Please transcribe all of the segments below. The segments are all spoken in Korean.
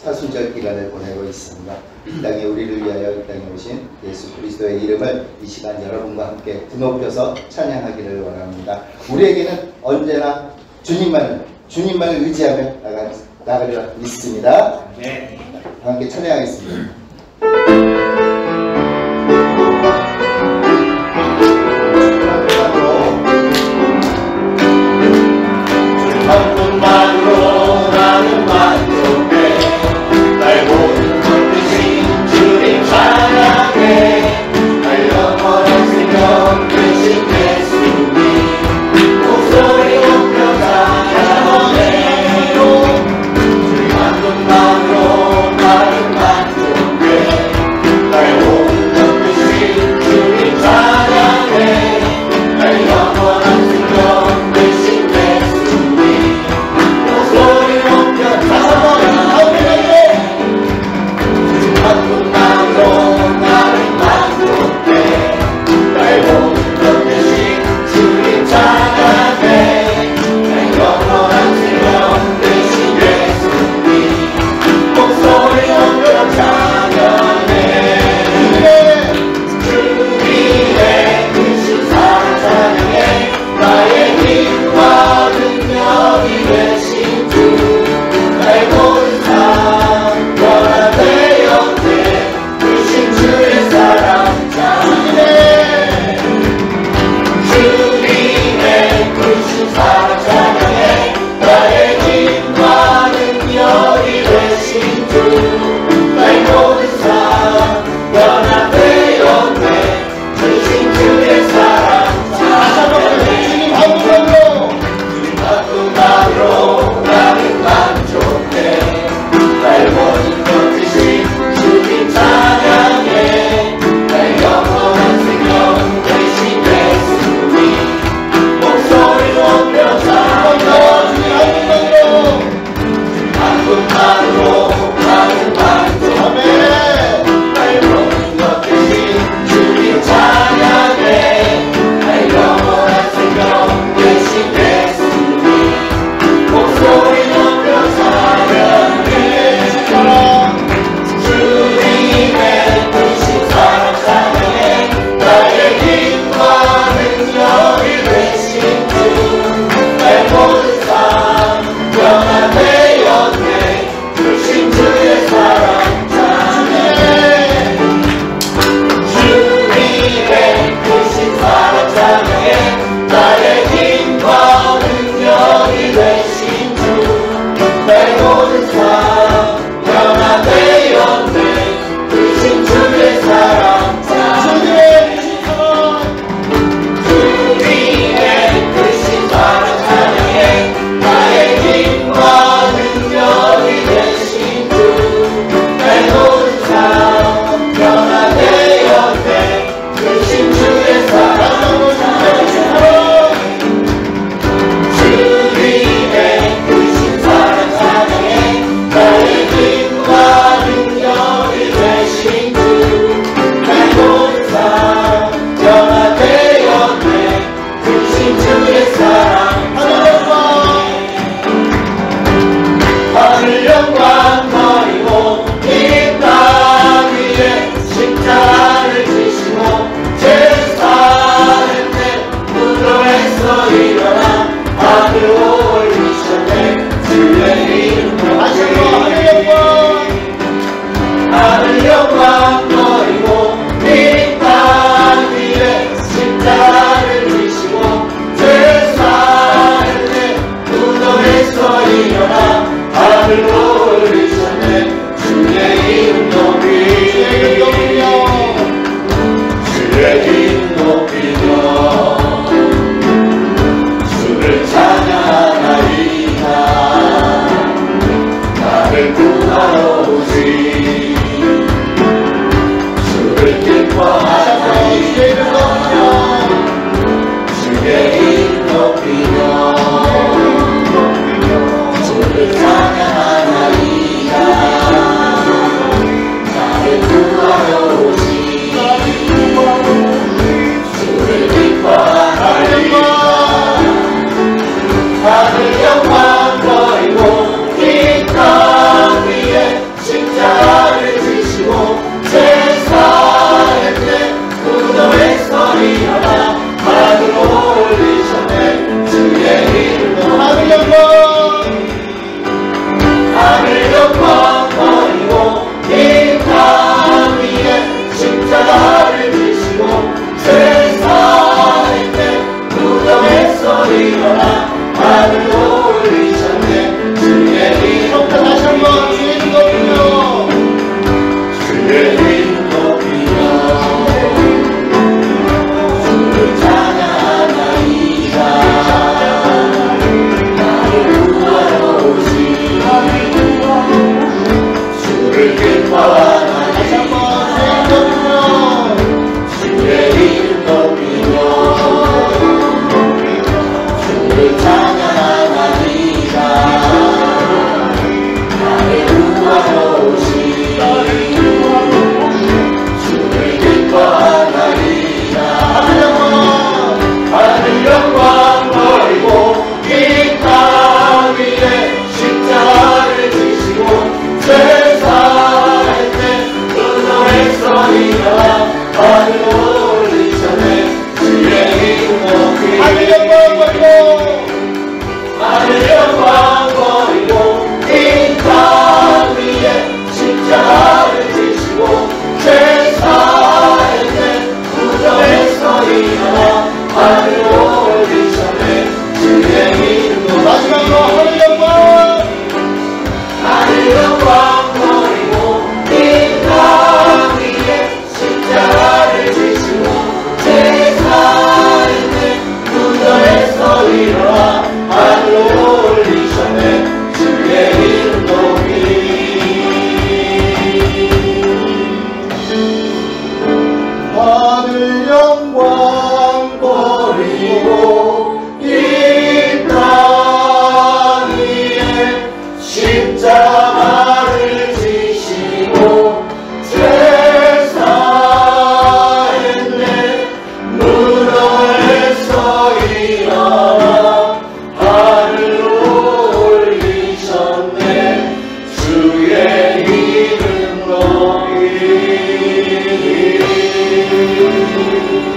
사순절 기간을 보내고 있습니다. 이 땅에 우리를 위하여 이 땅에 오신 예수 그리스도의 이름을 이 시간 여러분과 함께 드높여서 찬양하기를 원합니다. 우리에게는 언제나 주님만을 의지하며 나가려 믿습니다. 네. 함께 찬양하겠습니다. 한분만으로 나는 만족해. 나의 모든 것 대신 주님 찬양해. 나의 영원한 생명 대신 예수님 목소리 높여 찬양해. 주님 한분만으로 나는 만족해. 나의 모든 것 대신 주님 찬양해. 나의 영원한 생명 대신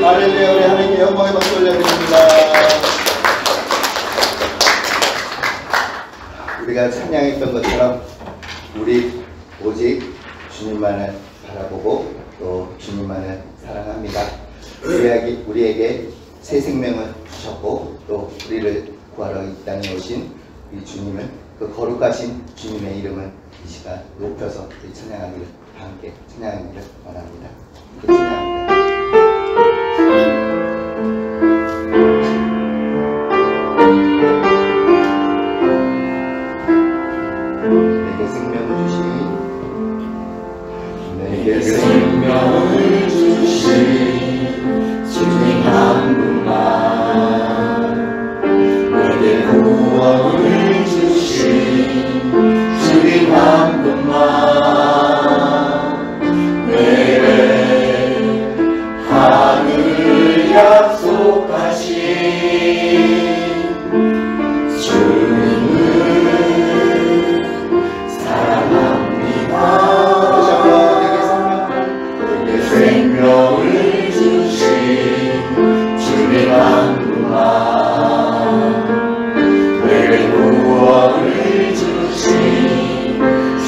할렐루야. 우리 하나님께 영광의 박수 올려드립니다. 우리가 찬양했던 것처럼 우리 오직 주님만을 바라보고 또 주님만을 사랑합니다. 우리에게 새 생명을 주셨고 또 우리를 구하러 이 땅에 오신 이 주님은 그 거룩하신 주님의 이름을 이 시간 높여서 우리 찬양하기를 함께 찬양하기를 원합니다. 찬양합니다. 내게 생명을 주신 주님 한 분만, 내게 구원을 주신 주님 한 분만, 내게 하늘을 약속하신 주님을 사랑합니다. 생명을 주신 주님 한 분만, 내게 구원을 주신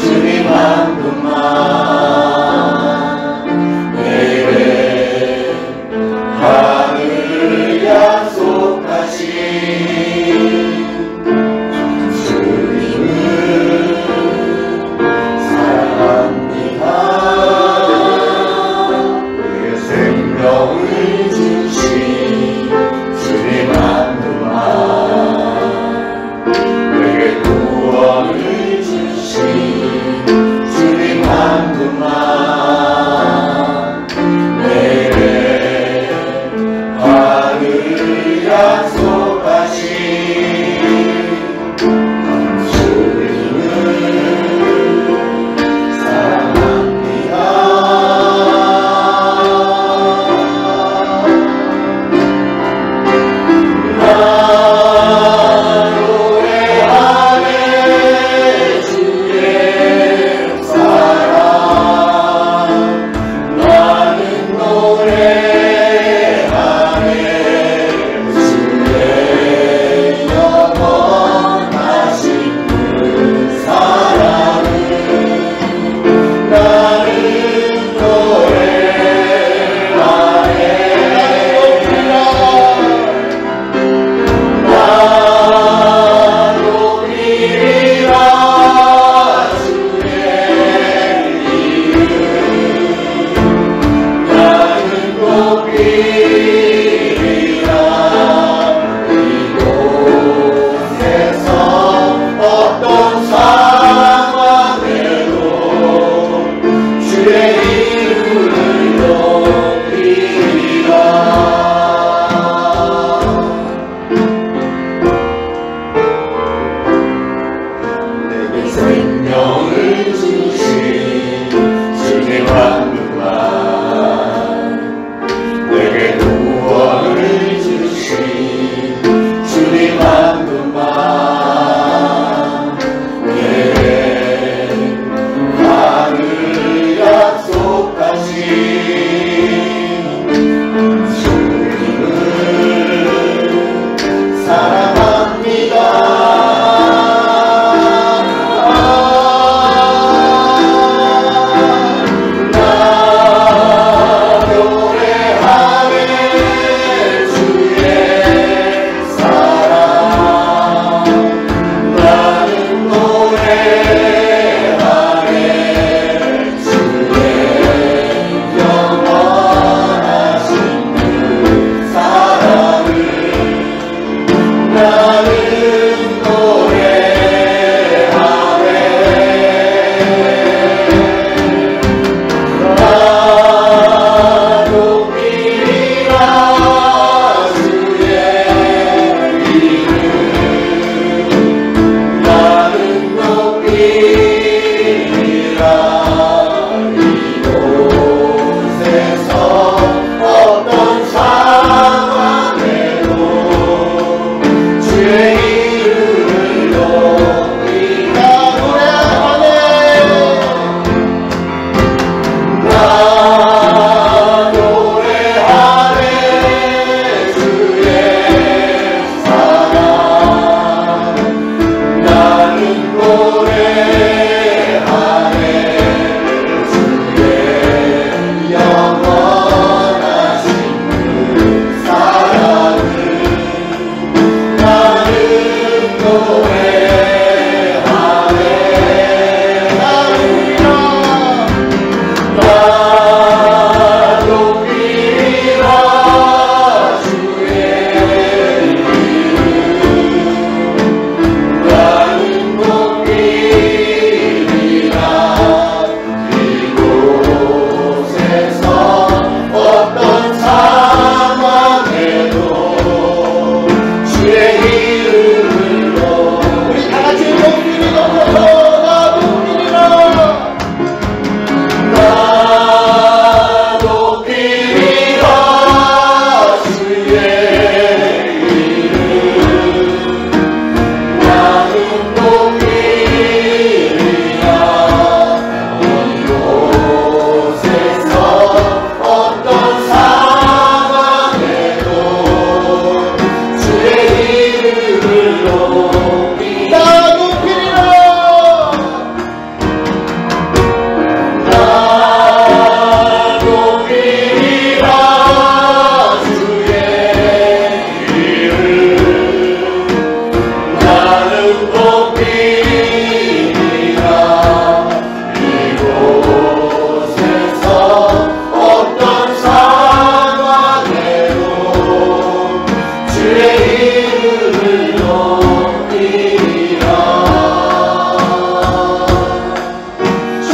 주님 한 분만, 내게 하늘을 약속하신 주님을 사랑합니다. 생명을 주신 주님 한 분만, 내게 구원을 주신 주님 한 분만,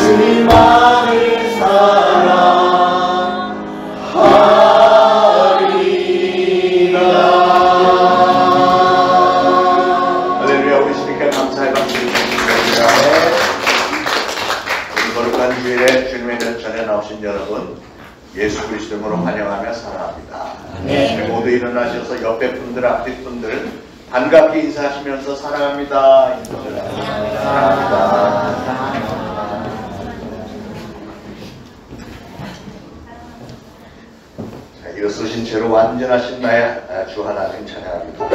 주님만을 사랑하리라. 할렐루야. 우리 주님께 감사의 박수 드립니다. 오늘 거룩한 주일에 주님의 전에 나오신 여러분, 예수 그리스도 이름으로 환영하며 사랑합니다. 네. 모두 일어나셔서 옆에 분들, 앞에 분들 반갑게 인사하시면서 사랑합니다. 사랑합니다. 자, 일어서신 채로 완전하신 나의 주 하나님 찬양합니다.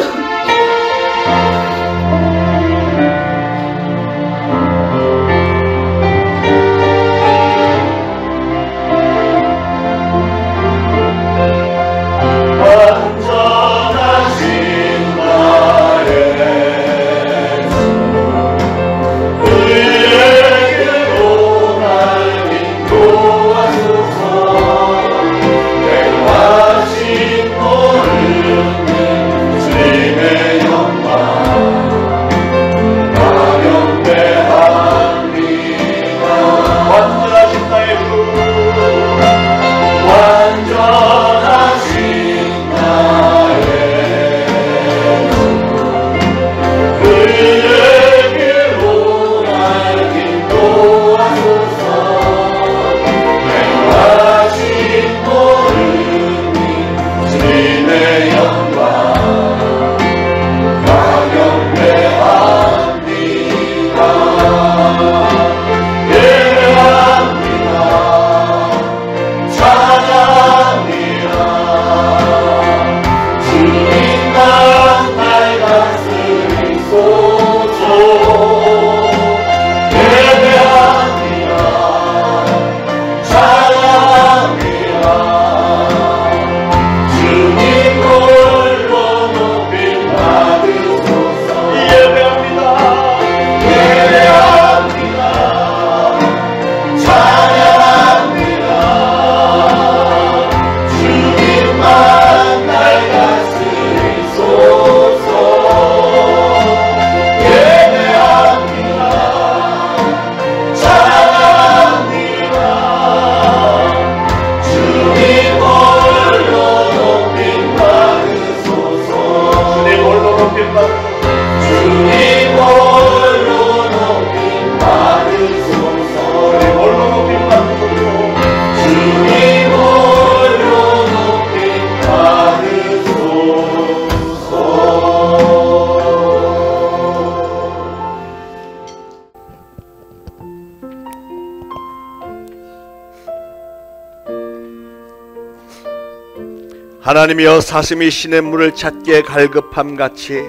하나님이여, 사슴이 시냇물을 찾기에 갈급함같이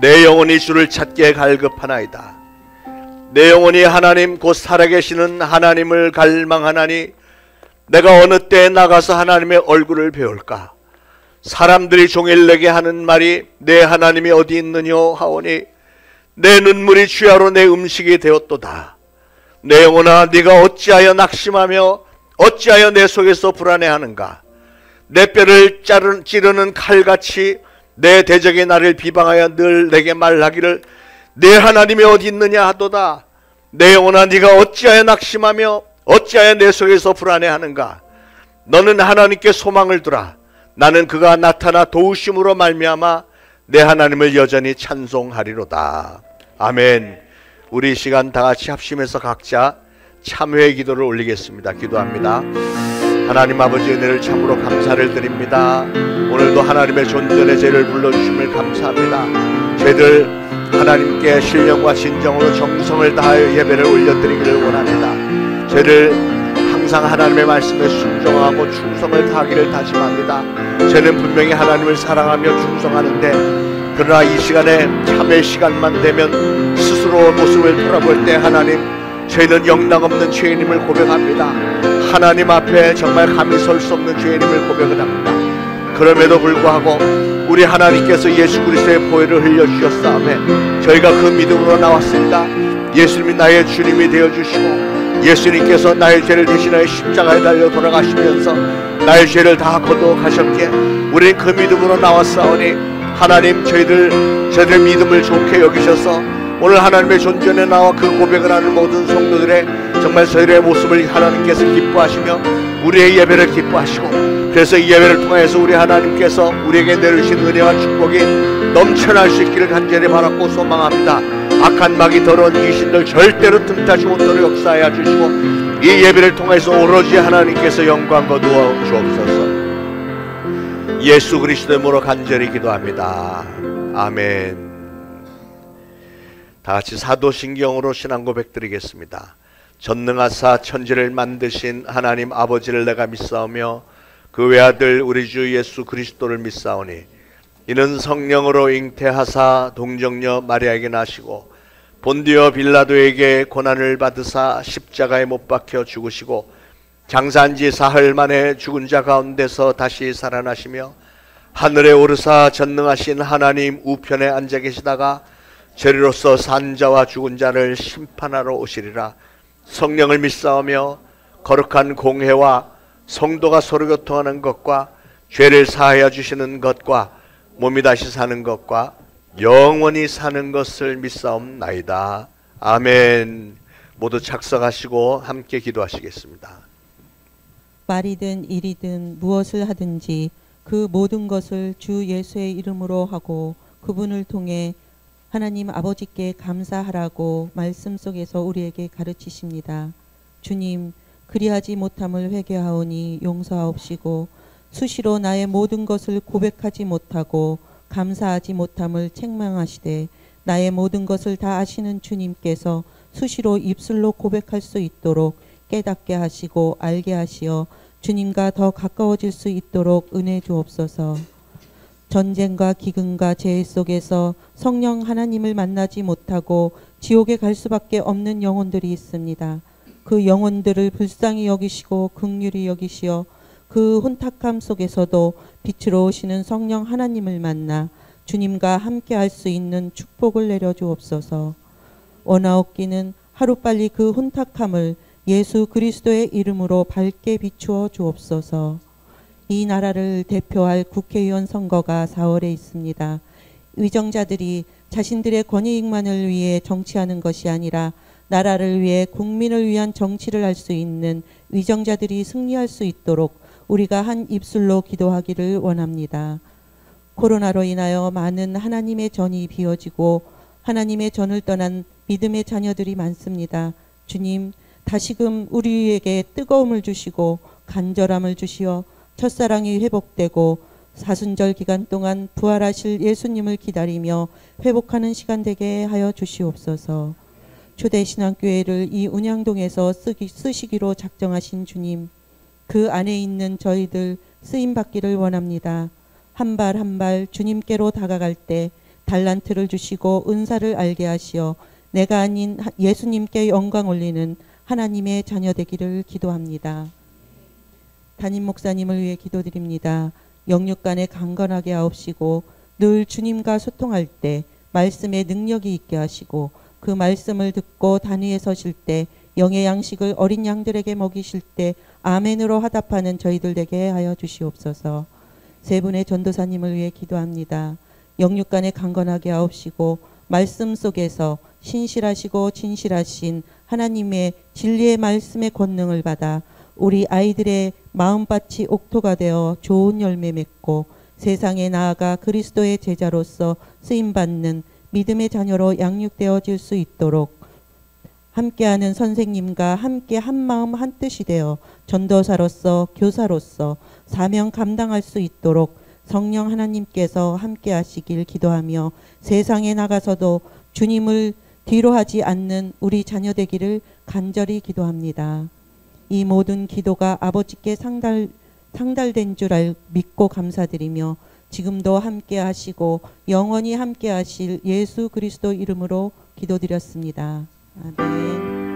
내 영혼이 주를 찾기에 갈급하나이다. 내 영혼이 하나님 곧 살아계시는 하나님을 갈망하나니 내가 어느 때에 나가서 하나님의 얼굴을 배울까? 사람들이 종일 내게 하는 말이 내 하나님이 어디 있느뇨 하오니 내 눈물이 주야로 내 음식이 되었도다. 내 영혼아, 네가 어찌하여 낙심하며 어찌하여 내 속에서 불안해하는가? 내 뼈를 찌르는 칼같이 내 대적이 나를 비방하여 늘 내게 말하기를 내 하나님이 어디 있느냐 하도다. 내 영혼아, 네가 어찌하여 낙심하며 어찌하여 내 속에서 불안해하는가? 너는 하나님께 소망을 두라. 나는 그가 나타나 도우심으로 말미암아 내 하나님을 여전히 찬송하리로다. 아멘. 우리 이 시간 다 같이 합심해서 각자 참회의 기도를 올리겠습니다. 기도합니다. 하나님 아버지, 은혜를 참으로 감사를 드립니다. 오늘도 하나님의 존전의 죄를 불러주심을 감사합니다. 죄들 하나님께 신령과 진정으로 정성을 다하여 예배를 올려드리기를 원합니다. 죄를 항상 하나님의 말씀에 순종하고 충성을 다하기를 다짐합니다. 죄는 분명히 하나님을 사랑하며 충성하는데, 그러나 이 시간에 참회 시간만 되면 스스로 모습을 돌아볼 때 하나님, 저희는 영락없는 죄인임을 고백합니다. 하나님 앞에 정말 감히 설 수 없는 죄인임을 고백을 합니다. 그럼에도 불구하고 우리 하나님께서 예수 그리스도의 보혈을 흘려주셨사오매 저희가 그 믿음으로 나왔습니다. 예수님이 나의 주님이 되어주시고 예수님께서 나의 죄를 대신하여 십자가에 달려 돌아가시면서 나의 죄를 다 거두어가셨기에 우리는 그 믿음으로 나왔사오니 하나님, 저희들 믿음을 좋게 여기셔서 오늘 하나님의 존전에 나와 그 고백을 하는 모든 성도들의 정말 저희의 모습을 하나님께서 기뻐하시며 우리의 예배를 기뻐하시고, 그래서 이 예배를 통해서 우리 하나님께서 우리에게 내려주신 은혜와 축복이 넘쳐날 수 있기를 간절히 바라고 소망합니다. 악한 마귀 더러운 귀신들 절대로 틈타지 못하도록 역사하여 주시고, 이 예배를 통해서 오로지 하나님께서 영광 거두어 주옵소서. 예수 그리스도의 이름으로 간절히 기도합니다. 아멘. 다 같이 사도신경으로 신앙 고백 드리겠습니다. 전능하사 천지를 만드신 하나님 아버지를 내가 믿사오며 그 외아들 우리 주 예수 그리스도를 믿사오니 이는 성령으로 잉태하사 동정녀 마리아에게 나시고 본디오 빌라도에게 고난을 받으사 십자가에 못 박혀 죽으시고 장사한 지 사흘 만에 죽은 자 가운데서 다시 살아나시며 하늘에 오르사 전능하신 하나님 우편에 앉아 계시다가 저리로서 산 자와 죽은 자를 심판하러 오시리라. 성령을 믿사오며 거룩한 공회와 성도가 서로 교통하는 것과 죄를 사하여 주시는 것과 몸이 다시 사는 것과 영원히 사는 것을 믿사옵나이다. 아멘. 모두 착석하시고 함께 기도하시겠습니다. 말이든 일이든 무엇을 하든지 그 모든 것을 주 예수의 이름으로 하고 그분을 통해 하나님 아버지께 감사하라고 말씀 속에서 우리에게 가르치십니다. 주님, 그리하지 못함을 회개하오니 용서하옵시고 수시로 나의 모든 것을 고백하지 못하고 감사하지 못함을 책망하시되 나의 모든 것을 다 아시는 주님께서 수시로 입술로 고백할 수 있도록 깨닫게 하시고 알게 하시어 주님과 더 가까워질 수 있도록 은혜 주옵소서. 전쟁과 기근과 재해 속에서 성령 하나님을 만나지 못하고 지옥에 갈 수밖에 없는 영혼들이 있습니다. 그 영혼들을 불쌍히 여기시고 긍휼히 여기시어 그 혼탁함 속에서도 빛으로 오시는 성령 하나님을 만나 주님과 함께 할 수 있는 축복을 내려 주옵소서. 원하옵기는 하루빨리 그 혼탁함을 예수 그리스도의 이름으로 밝게 비추어 주옵소서. 이 나라를 대표할 국회의원 선거가 4월에 있습니다. 위정자들이 자신들의 권익만을 위해 정치하는 것이 아니라 나라를 위해 국민을 위한 정치를 할 수 있는 위정자들이 승리할 수 있도록 우리가 한 입술로 기도하기를 원합니다. 코로나로 인하여 많은 하나님의 전이 비어지고 하나님의 전을 떠난 믿음의 자녀들이 많습니다. 주님, 다시금 우리에게 뜨거움을 주시고 간절함을 주시어 첫사랑이 회복되고 사순절 기간 동안 부활하실 예수님을 기다리며 회복하는 시간 되게 하여 주시옵소서. 초대신앙교회를 이 운양동에서 쓰시기로 작정하신 주님, 그 안에 있는 저희들 쓰임받기를 원합니다. 한 발 한 발 주님께로 다가갈 때 달란트를 주시고 은사를 알게 하시어 내가 아닌 예수님께 영광 올리는 하나님의 자녀 되기를 기도합니다. 담임 목사님을 위해 기도드립니다. 영육간에 강건하게 하옵시고 늘 주님과 소통할 때 말씀의 능력이 있게 하시고 그 말씀을 듣고 단위에 서실 때 영의 양식을 어린 양들에게 먹이실 때 아멘으로 화답하는 저희들 되게 하여 주시옵소서. 세 분의 전도사님을 위해 기도합니다. 영육간에 강건하게 하옵시고 말씀 속에서 신실하시고 진실하신 하나님의 진리의 말씀의 권능을 받아 우리 아이들의 마음밭이 옥토가 되어 좋은 열매 맺고 세상에 나아가 그리스도의 제자로서 쓰임받는 믿음의 자녀로 양육되어질 수 있도록 함께하는 선생님과 함께 한마음 한뜻이 되어 전도사로서 교사로서 사명 감당할 수 있도록 성령 하나님께서 함께 하시길 기도하며 세상에 나가서도 주님을 뒤로하지 않는 우리 자녀 되기를 간절히 기도합니다. 이 모든 기도가 아버지께 상달된 줄 믿고 감사드리며 지금도 함께 하시고 영원히 함께 하실 예수 그리스도 이름으로 기도드렸습니다. 아멘.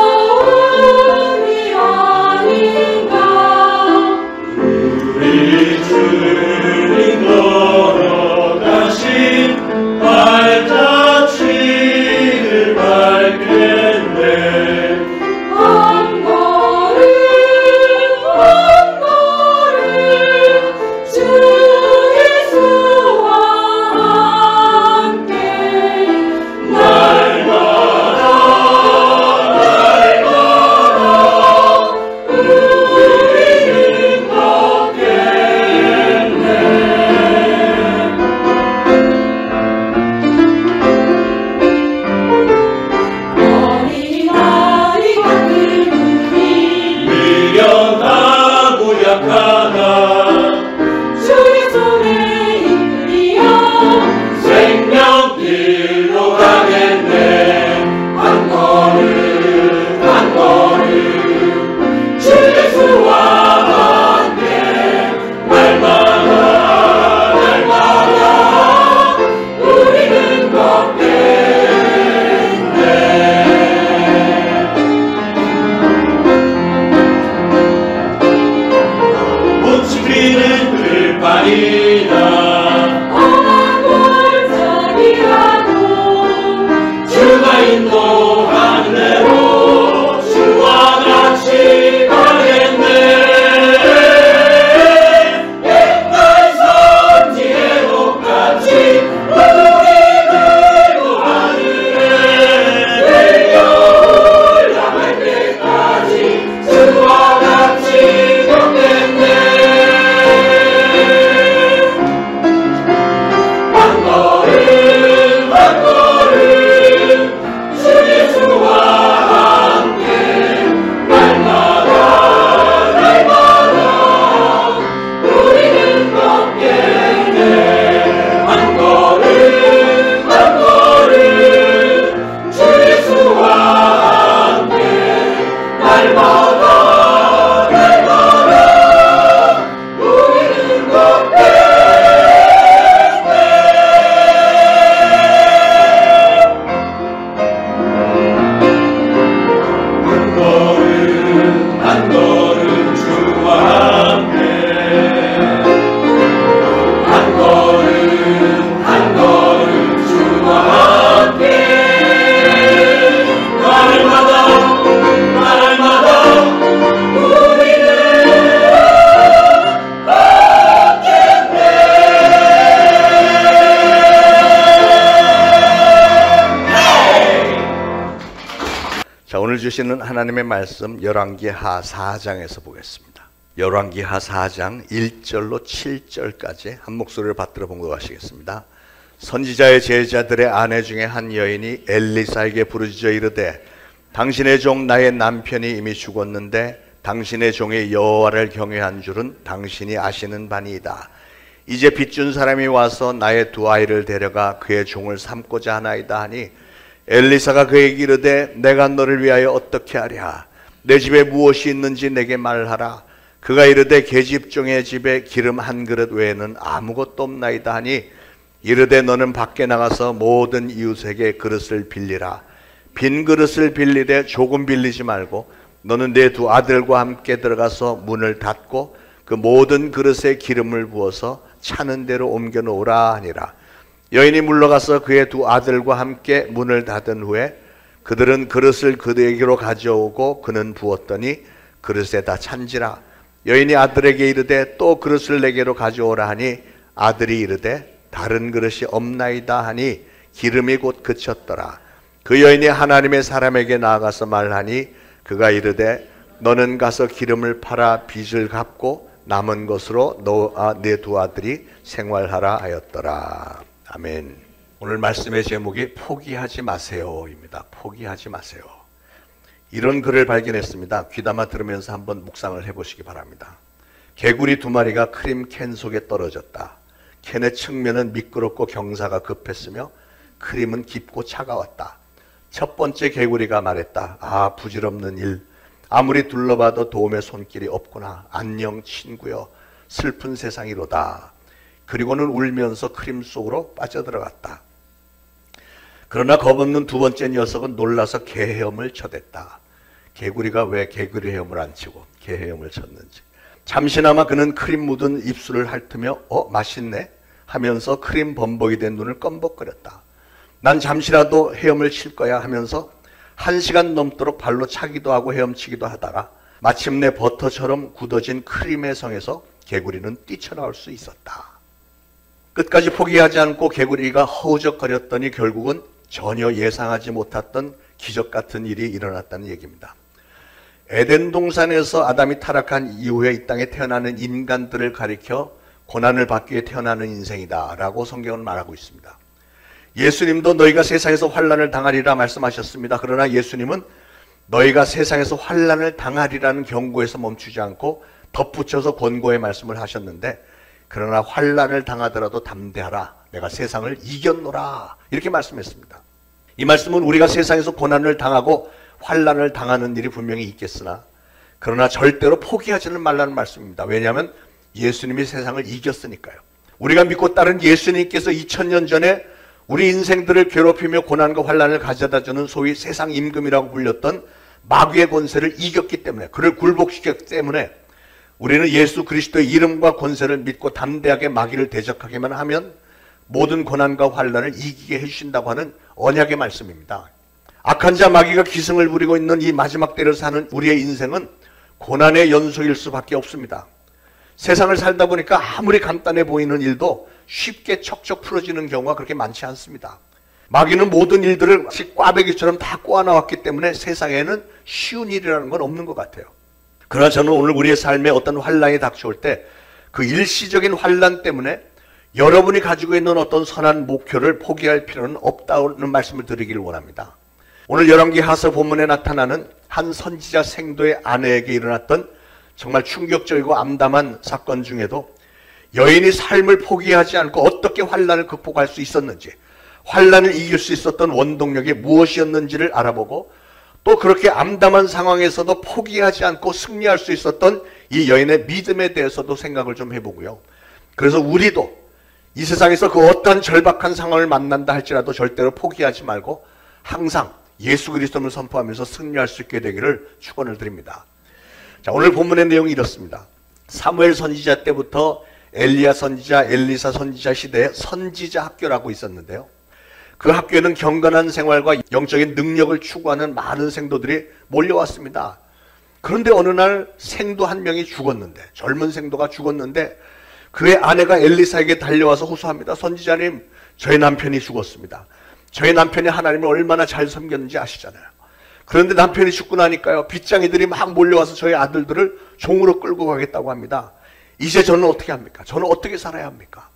즐거운 위로 주시는 하나님의 말씀 열왕기하 4장에서 보겠습니다. 열왕기하 4장 1절로 7절까지 한 목소리를 받들어 봉독하시겠습니다. 선지자의 제자들의 아내 중에 한 여인이 엘리사에게 부르짖어 이르되 당신의 종 나의 남편이 이미 죽었는데 당신의 종이 여호와를 경외한 줄은 당신이 아시는 바니이다. 이제 빚준 사람이 와서 나의 두 아이를 데려가 그의 종을 삼고자 하나이다 하니 엘리사가 그에게 이르되 내가 너를 위하여 어떻게 하랴? 내 집에 무엇이 있는지 내게 말하라. 그가 이르되 계집종의 집에 기름 한 그릇 외에는 아무것도 없나이다 하니 이르되 너는 밖에 나가서 모든 이웃에게 그릇을 빌리라. 빈 그릇을 빌리되 조금 빌리지 말고 너는 내 두 아들과 함께 들어가서 문을 닫고 그 모든 그릇에 기름을 부어서 차는 대로 옮겨 놓으라 하니라. 여인이 물러가서 그의 두 아들과 함께 문을 닫은 후에 그들은 그릇을 그에게로 가져오고 그는 부었더니 그릇에 다 찬지라. 여인이 아들에게 이르되 또 그릇을 내게로 가져오라 하니 아들이 이르되 다른 그릇이 없나이다 하니 기름이 곧 그쳤더라. 그 여인이 하나님의 사람에게 나아가서 말하니 그가 이르되 너는 가서 기름을 팔아 빚을 갚고 남은 것으로 내 두 아들이 생활하라 하였더라. 아멘. 오늘 말씀의 제목이 포기하지 마세요입니다. 포기하지 마세요. 이런 글을 발견했습니다. 귀담아 들으면서 한번 묵상을 해보시기 바랍니다. 개구리 두 마리가 크림 캔 속에 떨어졌다. 캔의 측면은 미끄럽고 경사가 급했으며 크림은 깊고 차가웠다. 첫 번째 개구리가 말했다. 아, 부질없는 일. 아무리 둘러봐도 도움의 손길이 없구나. 안녕 친구여. 슬픈 세상이로다. 그리고는 울면서 크림 속으로 빠져들어갔다. 그러나 겁없는 두 번째 녀석은 놀라서 개헤엄을 쳐댔다. 개구리가 왜 개구리 헤엄을 안 치고 개헤엄을 쳤는지. 잠시나마 그는 크림 묻은 입술을 핥으며 맛있네 하면서 크림 범벅이 된 눈을 껌벅거렸다. 난 잠시라도 헤엄을 칠 거야 하면서 1시간 넘도록 발로 차기도 하고 헤엄치기도 하다가 마침내 버터처럼 굳어진 크림의 성에서 개구리는 뛰쳐나올 수 있었다. 끝까지 포기하지 않고 개구리가 허우적거렸더니 결국은 전혀 예상하지 못했던 기적 같은 일이 일어났다는 얘기입니다. 에덴 동산에서 아담이 타락한 이후에 이 땅에 태어나는 인간들을 가리켜 고난을 받기 위해 태어나는 인생이다 라고 성경은 말하고 있습니다. 예수님도 너희가 세상에서 환난을 당하리라 말씀하셨습니다. 그러나 예수님은 너희가 세상에서 환난을 당하리라는 경고에서 멈추지 않고 덧붙여서 권고의 말씀을 하셨는데 그러나 환난을 당하더라도 담대하라. 내가 세상을 이겼노라. 이렇게 말씀했습니다. 이 말씀은 우리가 세상에서 고난을 당하고 환난을 당하는 일이 분명히 있겠으나 그러나 절대로 포기하지는 말라는 말씀입니다. 왜냐하면 예수님이 세상을 이겼으니까요. 우리가 믿고 따른 예수님께서 2000년 전에 우리 인생들을 괴롭히며 고난과 환난을 가져다주는 소위 세상 임금이라고 불렸던 마귀의 권세를 이겼기 때문에 그를 굴복시켰기 때문에 우리는 예수 그리스도의 이름과 권세를 믿고 담대하게 마귀를 대적하기만 하면 모든 고난과 환난을 이기게 해주신다고 하는 언약의 말씀입니다. 악한 자 마귀가 기승을 부리고 있는 이 마지막 때를 사는 우리의 인생은 고난의 연속일 수밖에 없습니다. 세상을 살다 보니까 아무리 간단해 보이는 일도 쉽게 척척 풀어지는 경우가 그렇게 많지 않습니다. 마귀는 모든 일들을 마치 꽈배기처럼 다 꼬아나왔기 때문에 세상에는 쉬운 일이라는 건 없는 것 같아요. 그러나 저는 오늘 우리의 삶에 어떤 환난이 닥쳐올 때 그 일시적인 환난 때문에 여러분이 가지고 있는 어떤 선한 목표를 포기할 필요는 없다는 말씀을 드리기를 원합니다. 오늘 열왕기하서 본문에 나타나는 한 선지자 생도의 아내에게 일어났던 정말 충격적이고 암담한 사건 중에도 여인이 삶을 포기하지 않고 어떻게 환난을 극복할 수 있었는지, 환난을 이길 수 있었던 원동력이 무엇이었는지를 알아보고 또 그렇게 암담한 상황에서도 포기하지 않고 승리할 수 있었던 이 여인의 믿음에 대해서도 생각을 좀 해보고요. 그래서 우리도 이 세상에서 그 어떠한 절박한 상황을 만난다 할지라도 절대로 포기하지 말고 항상 예수 그리스도를 선포하면서 승리할 수 있게 되기를 축원을 드립니다. 자, 오늘 본문의 내용이 이렇습니다. 사무엘 선지자 때부터 엘리야 선지자, 엘리사 선지자 시대에 선지자 학교라고 있었는데요. 그 학교에는 경건한 생활과 영적인 능력을 추구하는 많은 생도들이 몰려왔습니다. 그런데 어느 날 생도 한 명이 죽었는데, 젊은 생도가 죽었는데 그의 아내가 엘리사에게 달려와서 호소합니다. 선지자님, 저희 남편이 죽었습니다. 저희 남편이 하나님을 얼마나 잘 섬겼는지 아시잖아요. 그런데 남편이 죽고 나니까요, 빗장이들이 막 몰려와서 저희 아들들을 종으로 끌고 가겠다고 합니다. 이제 저는 어떻게 합니까? 저는 어떻게 살아야 합니까?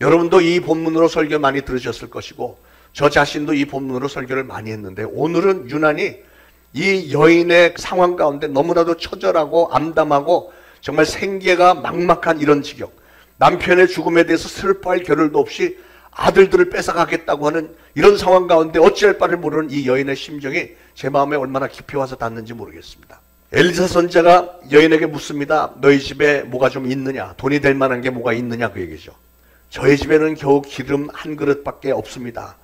여러분도 이 본문으로 설교 많이 들으셨을 것이고 저 자신도 이 본문으로 설교를 많이 했는데 오늘은 유난히 이 여인의 상황 가운데 너무나도 처절하고 암담하고 정말 생계가 막막한 이런 지경, 남편의 죽음에 대해서 슬퍼할 겨를도 없이 아들들을 뺏어가겠다고 하는 이런 상황 가운데 어찌할 바를 모르는 이 여인의 심정이 제 마음에 얼마나 깊이 와서 닿는지 모르겠습니다. 엘리사 선지자가 여인에게 묻습니다. 너희 집에 뭐가 좀 있느냐? 돈이 될 만한 게 뭐가 있느냐? 그 얘기죠. 저희 집에는 겨우 기름 한 그릇밖에 없습니다.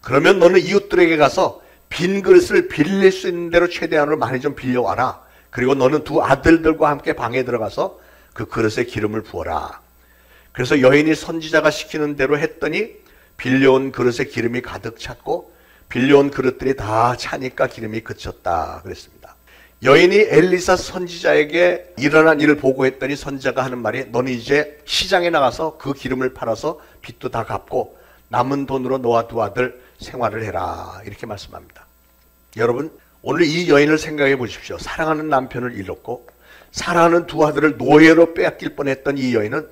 그러면 너는 이웃들에게 가서 빈 그릇을 빌릴 수 있는 대로 최대한으로 많이 좀 빌려와라. 그리고 너는 두 아들들과 함께 방에 들어가서 그 그릇에 기름을 부어라. 그래서 여인이 선지자가 시키는 대로 했더니 빌려온 그릇에 기름이 가득 찼고 빌려온 그릇들이 다 차니까 기름이 그쳤다 그랬습니다. 여인이 엘리사 선지자에게 일어난 일을 보고했더니 선지자가 하는 말이 너는 이제 시장에 나가서 그 기름을 팔아서 빚도 다 갚고 남은 돈으로 너와 두 아들 생활을 해라 이렇게 말씀합니다. 여러분, 오늘 이 여인을 생각해 보십시오. 사랑하는 남편을 잃었고 사랑하는 두 아들을 노예로 빼앗길 뻔했던 이 여인은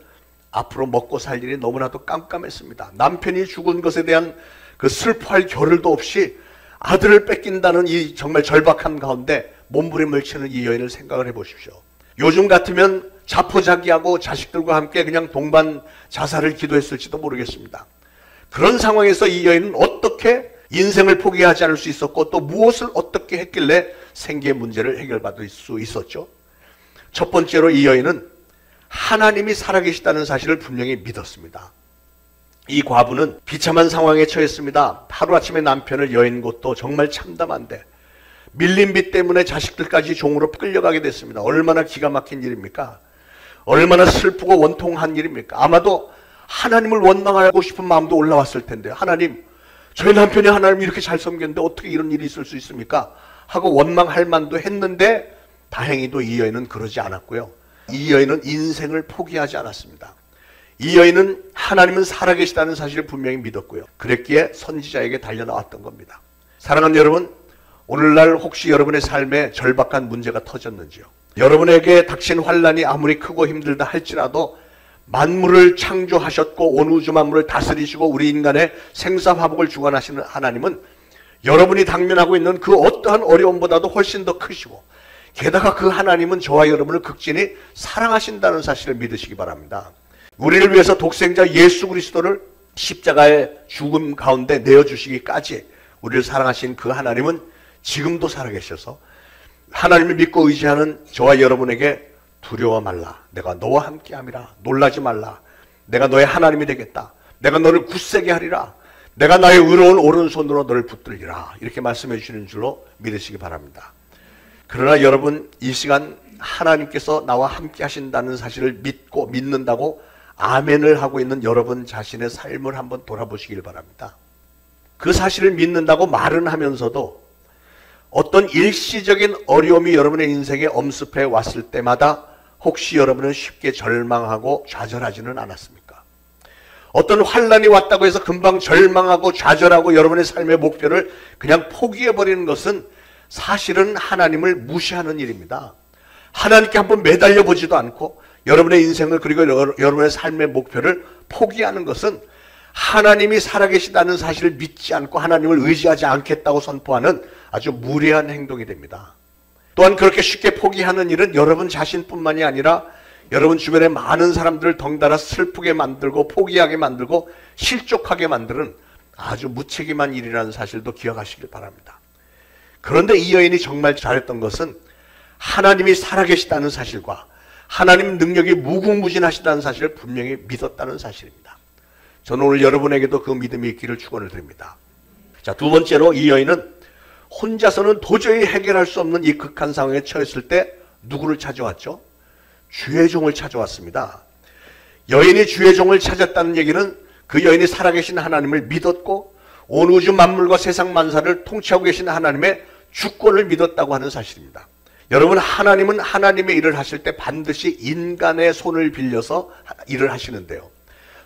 앞으로 먹고 살 일이 너무나도 깜깜했습니다. 남편이 죽은 것에 대한 그 슬퍼할 겨를도 없이 아들을 뺏긴다는 이 정말 절박한 가운데 몸부림을 치는 이 여인을 생각을 해보십시오. 요즘 같으면 자포자기하고 자식들과 함께 그냥 동반 자살을 기도했을지도 모르겠습니다. 그런 상황에서 이 여인은 어떻게 인생을 포기하지 않을 수 있었고 또 무엇을 어떻게 했길래 생계의 문제를 해결받을 수 있었죠? 첫 번째로 이 여인은 하나님이 살아계시다는 사실을 분명히 믿었습니다. 이 과부는 비참한 상황에 처했습니다. 하루아침에 남편을 여인 것도 정말 참담한데 밀린 빚 때문에 자식들까지 종으로 끌려가게 됐습니다. 얼마나 기가 막힌 일입니까? 얼마나 슬프고 원통한 일입니까? 아마도 하나님을 원망하고 싶은 마음도 올라왔을 텐데 하나님, 저희 남편이 하나님을 이렇게 잘 섬겼는데 어떻게 이런 일이 있을 수 있습니까? 하고 원망할 만도 했는데 다행히도 이 여인은 그러지 않았고요. 이 여인은 인생을 포기하지 않았습니다. 이 여인은 하나님은 살아계시다는 사실을 분명히 믿었고요. 그랬기에 선지자에게 달려나왔던 겁니다. 사랑하는 여러분, 오늘날 혹시 여러분의 삶에 절박한 문제가 터졌는지요? 여러분에게 닥친 환난이 아무리 크고 힘들다 할지라도 만물을 창조하셨고 온 우주 만물을 다스리시고 우리 인간의 생사화복을 주관하시는 하나님은 여러분이 당면하고 있는 그 어떠한 어려움보다도 훨씬 더 크시고 게다가 그 하나님은 저와 여러분을 극진히 사랑하신다는 사실을 믿으시기 바랍니다. 우리를 위해서 독생자 예수 그리스도를 십자가의 죽음 가운데 내어주시기까지 우리를 사랑하신 그 하나님은 지금도 살아계셔서 하나님을 믿고 의지하는 저와 여러분에게 두려워 말라, 내가 너와 함께함이라, 놀라지 말라, 내가 너의 하나님이 되겠다, 내가 너를 굳세게 하리라, 내가 나의 의로운 오른손으로 너를 붙들리라 이렇게 말씀해 주시는 줄로 믿으시기 바랍니다. 그러나 여러분, 이 시간 하나님께서 나와 함께 하신다는 사실을 믿고 믿는다고 아멘을 하고 있는 여러분 자신의 삶을 한번 돌아보시길 바랍니다. 그 사실을 믿는다고 말은 하면서도 어떤 일시적인 어려움이 여러분의 인생에 엄습해 왔을 때마다 혹시 여러분은 쉽게 절망하고 좌절하지는 않았습니까? 어떤 환난이 왔다고 해서 금방 절망하고 좌절하고 여러분의 삶의 목표를 그냥 포기해버리는 것은 사실은 하나님을 무시하는 일입니다. 하나님께 한번 매달려 보지도 않고 여러분의 인생을 그리고 여러분의 삶의 목표를 포기하는 것은 하나님이 살아계시다는 사실을 믿지 않고 하나님을 의지하지 않겠다고 선포하는 아주 무례한 행동이 됩니다. 또한 그렇게 쉽게 포기하는 일은 여러분 자신뿐만이 아니라 여러분 주변의 많은 사람들을 덩달아 슬프게 만들고 포기하게 만들고 실족하게 만드는 아주 무책임한 일이라는 사실도 기억하시길 바랍니다. 그런데 이 여인이 정말 잘했던 것은 하나님이 살아계시다는 사실과 하나님 능력이 무궁무진하시다는 사실을 분명히 믿었다는 사실입니다. 저는 오늘 여러분에게도 그 믿음이 있기를 축원을 드립니다. 자, 두 번째로 이 여인은 혼자서는 도저히 해결할 수 없는 이 극한 상황에 처했을 때 누구를 찾아왔죠? 주의 종을 찾아왔습니다. 여인이 주의 종을 찾았다는 얘기는 그 여인이 살아계신 하나님을 믿었고 온 우주 만물과 세상 만사를 통치하고 계신 하나님의 주권을 믿었다고 하는 사실입니다. 여러분, 하나님은 하나님의 일을 하실 때 반드시 인간의 손을 빌려서 일을 하시는데요.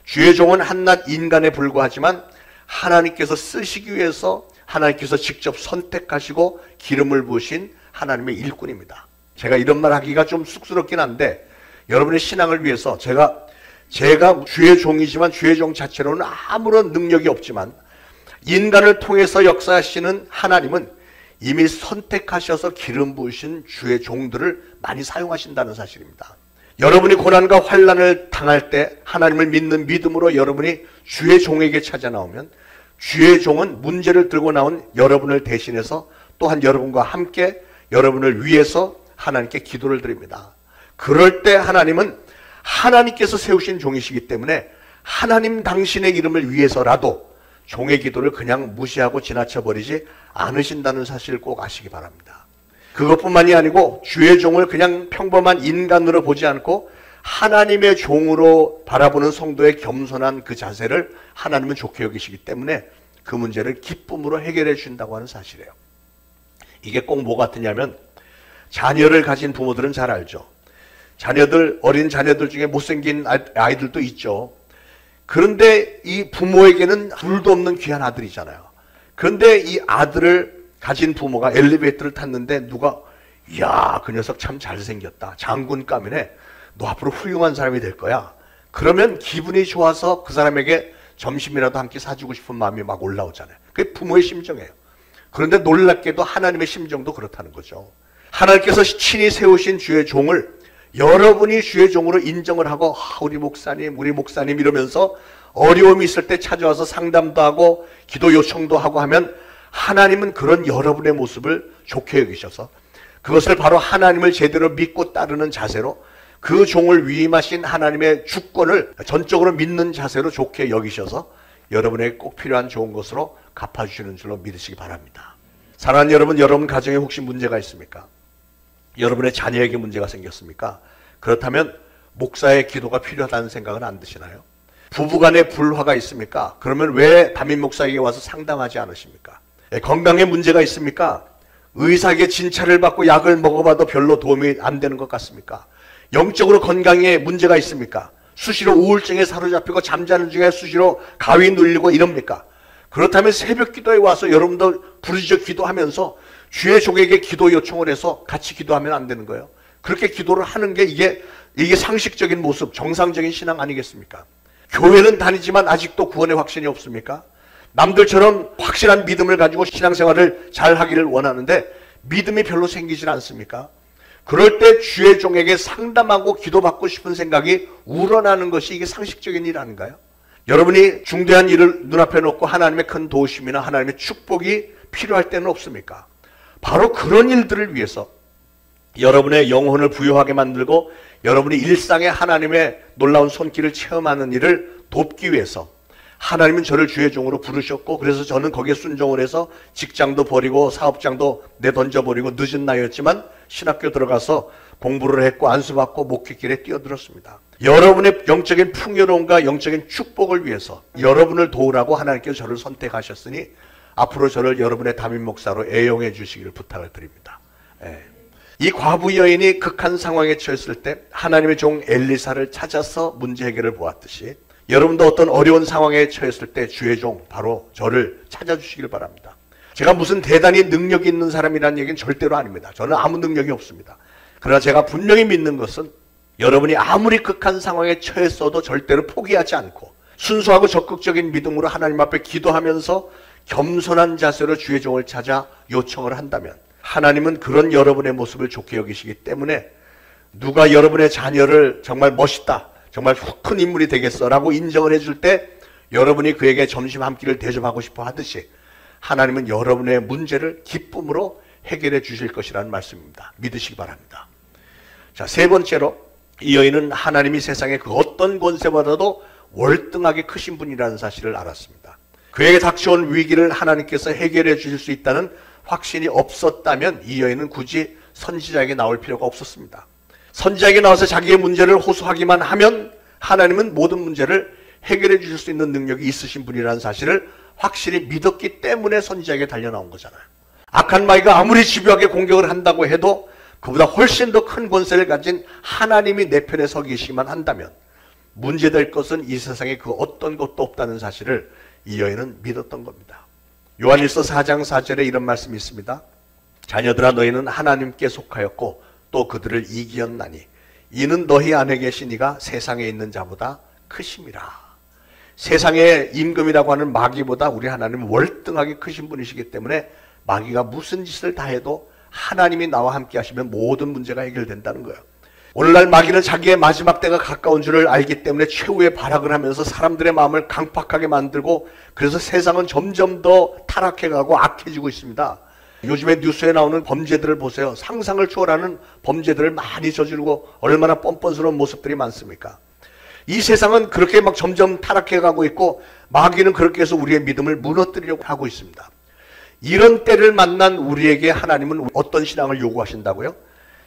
주의 종은 한낱 인간에 불과하지만 하나님께서 쓰시기 위해서 하나님께서 직접 선택하시고 기름을 부으신 하나님의 일꾼입니다. 제가 이런 말 하기가 좀 쑥스럽긴 한데 여러분의 신앙을 위해서 제가 주의 종이지만 주의 종 자체로는 아무런 능력이 없지만 인간을 통해서 역사하시는 하나님은 이미 선택하셔서 기름 부으신 주의 종들을 많이 사용하신다는 사실입니다. 여러분이 고난과 환난을 당할 때 하나님을 믿는 믿음으로 여러분이 주의 종에게 찾아 나오면 주의 종은 문제를 들고 나온 여러분을 대신해서 또한 여러분과 함께 여러분을 위해서 하나님께 기도를 드립니다. 그럴 때 하나님은 하나님께서 세우신 종이시기 때문에 하나님 당신의 이름을 위해서라도 종의 기도를 그냥 무시하고 지나쳐버리지 않으신다는 사실을 꼭 아시기 바랍니다. 그것뿐만이 아니고 주의 종을 그냥 평범한 인간으로 보지 않고 하나님의 종으로 바라보는 성도의 겸손한 그 자세를 하나님은 좋게 여기시기 때문에 그 문제를 기쁨으로 해결해 주신다고 하는 사실이에요. 이게 꼭 뭐 같으냐면 자녀를 가진 부모들은 잘 알죠. 어린 자녀들 중에 못생긴 아이들도 있죠. 그런데 이 부모에게는 둘도 없는 귀한 아들이잖아요. 그런데 이 아들을 가진 부모가 엘리베이터를 탔는데 누가 이야 그 녀석 참 잘생겼다. 장군감이네. 너 앞으로 훌륭한 사람이 될 거야. 그러면 기분이 좋아서 그 사람에게 점심이라도 함께 사주고 싶은 마음이 막 올라오잖아요. 그게 부모의 심정이에요. 그런데 놀랍게도 하나님의 심정도 그렇다는 거죠. 하나님께서 친히 세우신 주의 종을 여러분이 주의 종으로 인정을 하고 우리 목사님 이러면서 어려움이 있을 때 찾아와서 상담도 하고 기도 요청도 하고 하면 하나님은 그런 여러분의 모습을 좋게 여기셔서 그것을 바로 하나님을 제대로 믿고 따르는 자세로 그 종을 위임하신 하나님의 주권을 전적으로 믿는 자세로 좋게 여기셔서 여러분에게 꼭 필요한 좋은 것으로 갚아주시는 줄로 믿으시기 바랍니다. 사랑하는 여러분 가정에 혹시 문제가 있습니까? 여러분의 자녀에게 문제가 생겼습니까? 그렇다면 목사의 기도가 필요하다는 생각은 안 드시나요? 부부간에 불화가 있습니까? 그러면 왜 담임 목사에게 와서 상담하지 않으십니까? 건강에 문제가 있습니까? 의사에게 진찰을 받고 약을 먹어봐도 별로 도움이 안 되는 것 같습니까? 영적으로 건강에 문제가 있습니까? 수시로 우울증에 사로잡히고 잠자는 중에 수시로 가위 눌리고 이럽니까? 그렇다면 새벽 기도에 와서 여러분도 부르짖어 기도하면서 주의 종에게 기도 요청을 해서 같이 기도하면 안 되는 거예요. 그렇게 기도를 하는 게 이게 상식적인 모습, 정상적인 신앙 아니겠습니까? 교회는 다니지만 아직도 구원의 확신이 없습니까? 남들처럼 확실한 믿음을 가지고 신앙생활을 잘 하기를 원하는데 믿음이 별로 생기질 않습니까? 그럴 때 주의 종에게 상담하고 기도받고 싶은 생각이 우러나는 것이 이게 상식적인 일 아닌가요? 여러분이 중대한 일을 눈앞에 놓고 하나님의 큰 도우심이나 하나님의 축복이 필요할 때는 없습니까? 바로 그런 일들을 위해서 여러분의 영혼을 부유하게 만들고 여러분이 일상의 하나님의 놀라운 손길을 체험하는 일을 돕기 위해서 하나님은 저를 주의 종으로 부르셨고 그래서 저는 거기에 순종을 해서 직장도 버리고 사업장도 내던져버리고 늦은 나이였지만 신학교 들어가서 공부를 했고 안수받고 목회길에 뛰어들었습니다. 여러분의 영적인 풍요로움과 영적인 축복을 위해서 여러분을 도우라고 하나님께서 저를 선택하셨으니 앞으로 저를 여러분의 담임 목사로 애용해 주시기를 부탁을 드립니다. 이 과부 여인이 극한 상황에 처했을 때 하나님의 종 엘리사를 찾아서 문제 해결을 보았듯이 여러분도 어떤 어려운 상황에 처했을 때 주의 종 바로 저를 찾아주시길 바랍니다. 제가 무슨 대단히 능력이 있는 사람이라는 얘기는 절대로 아닙니다. 저는 아무 능력이 없습니다. 그러나 제가 분명히 믿는 것은 여러분이 아무리 극한 상황에 처했어도 절대로 포기하지 않고 순수하고 적극적인 믿음으로 하나님 앞에 기도하면서 겸손한 자세로 주의 종을 찾아 요청을 한다면 하나님은 그런 여러분의 모습을 좋게 여기시기 때문에 누가 여러분의 자녀를 정말 멋있다, 정말 큰 인물이 되겠어라고 인정을 해줄 때 여러분이 그에게 점심 한 끼를 대접하고 싶어 하듯이 하나님은 여러분의 문제를 기쁨으로 해결해 주실 것이라는 말씀입니다. 믿으시기 바랍니다. 자, 세 번째로 이 여인은 하나님이 세상의 그 어떤 권세보다도 월등하게 크신 분이라는 사실을 알았습니다. 그에게 닥쳐온 위기를 하나님께서 해결해 주실 수 있다는 확신이 없었다면 이 여인은 굳이 선지자에게 나올 필요가 없었습니다. 선지자에게 나와서 자기의 문제를 호소하기만 하면 하나님은 모든 문제를 해결해 주실 수 있는 능력이 있으신 분이라는 사실을 확실히 믿었기 때문에 선지자에게 달려나온 거잖아요. 악한 마귀가 아무리 집요하게 공격을 한다고 해도 그보다 훨씬 더 큰 권세를 가진 하나님이 내 편에 서 계시기만 한다면 문제될 것은 이 세상에 그 어떤 것도 없다는 사실을 이 여인은 믿었던 겁니다. 요한일서 4장 4절에 이런 말씀이 있습니다. 자녀들아 너희는 하나님께 속하였고 또 그들을 이기었나니 이는 너희 안에 계신 이가 세상에 있는 자보다 크심이라. 세상의 임금이라고 하는 마귀보다 우리 하나님은 월등하게 크신 분이시기 때문에 마귀가 무슨 짓을 다 해도 하나님이 나와 함께 하시면 모든 문제가 해결된다는 거예요. 오늘날 마귀는 자기의 마지막 때가 가까운 줄을 알기 때문에 최후의 발악을 하면서 사람들의 마음을 강팍하게 만들고 그래서 세상은 점점 더 타락해가고 악해지고 있습니다. 요즘에 뉴스에 나오는 범죄들을 보세요. 상상을 초월하는 범죄들을 많이 저지르고 얼마나 뻔뻔스러운 모습들이 많습니까? 이 세상은 그렇게 막 점점 타락해가고 있고 마귀는 그렇게 해서 우리의 믿음을 무너뜨리려고 하고 있습니다. 이런 때를 만난 우리에게 하나님은 어떤 신앙을 요구하신다고요?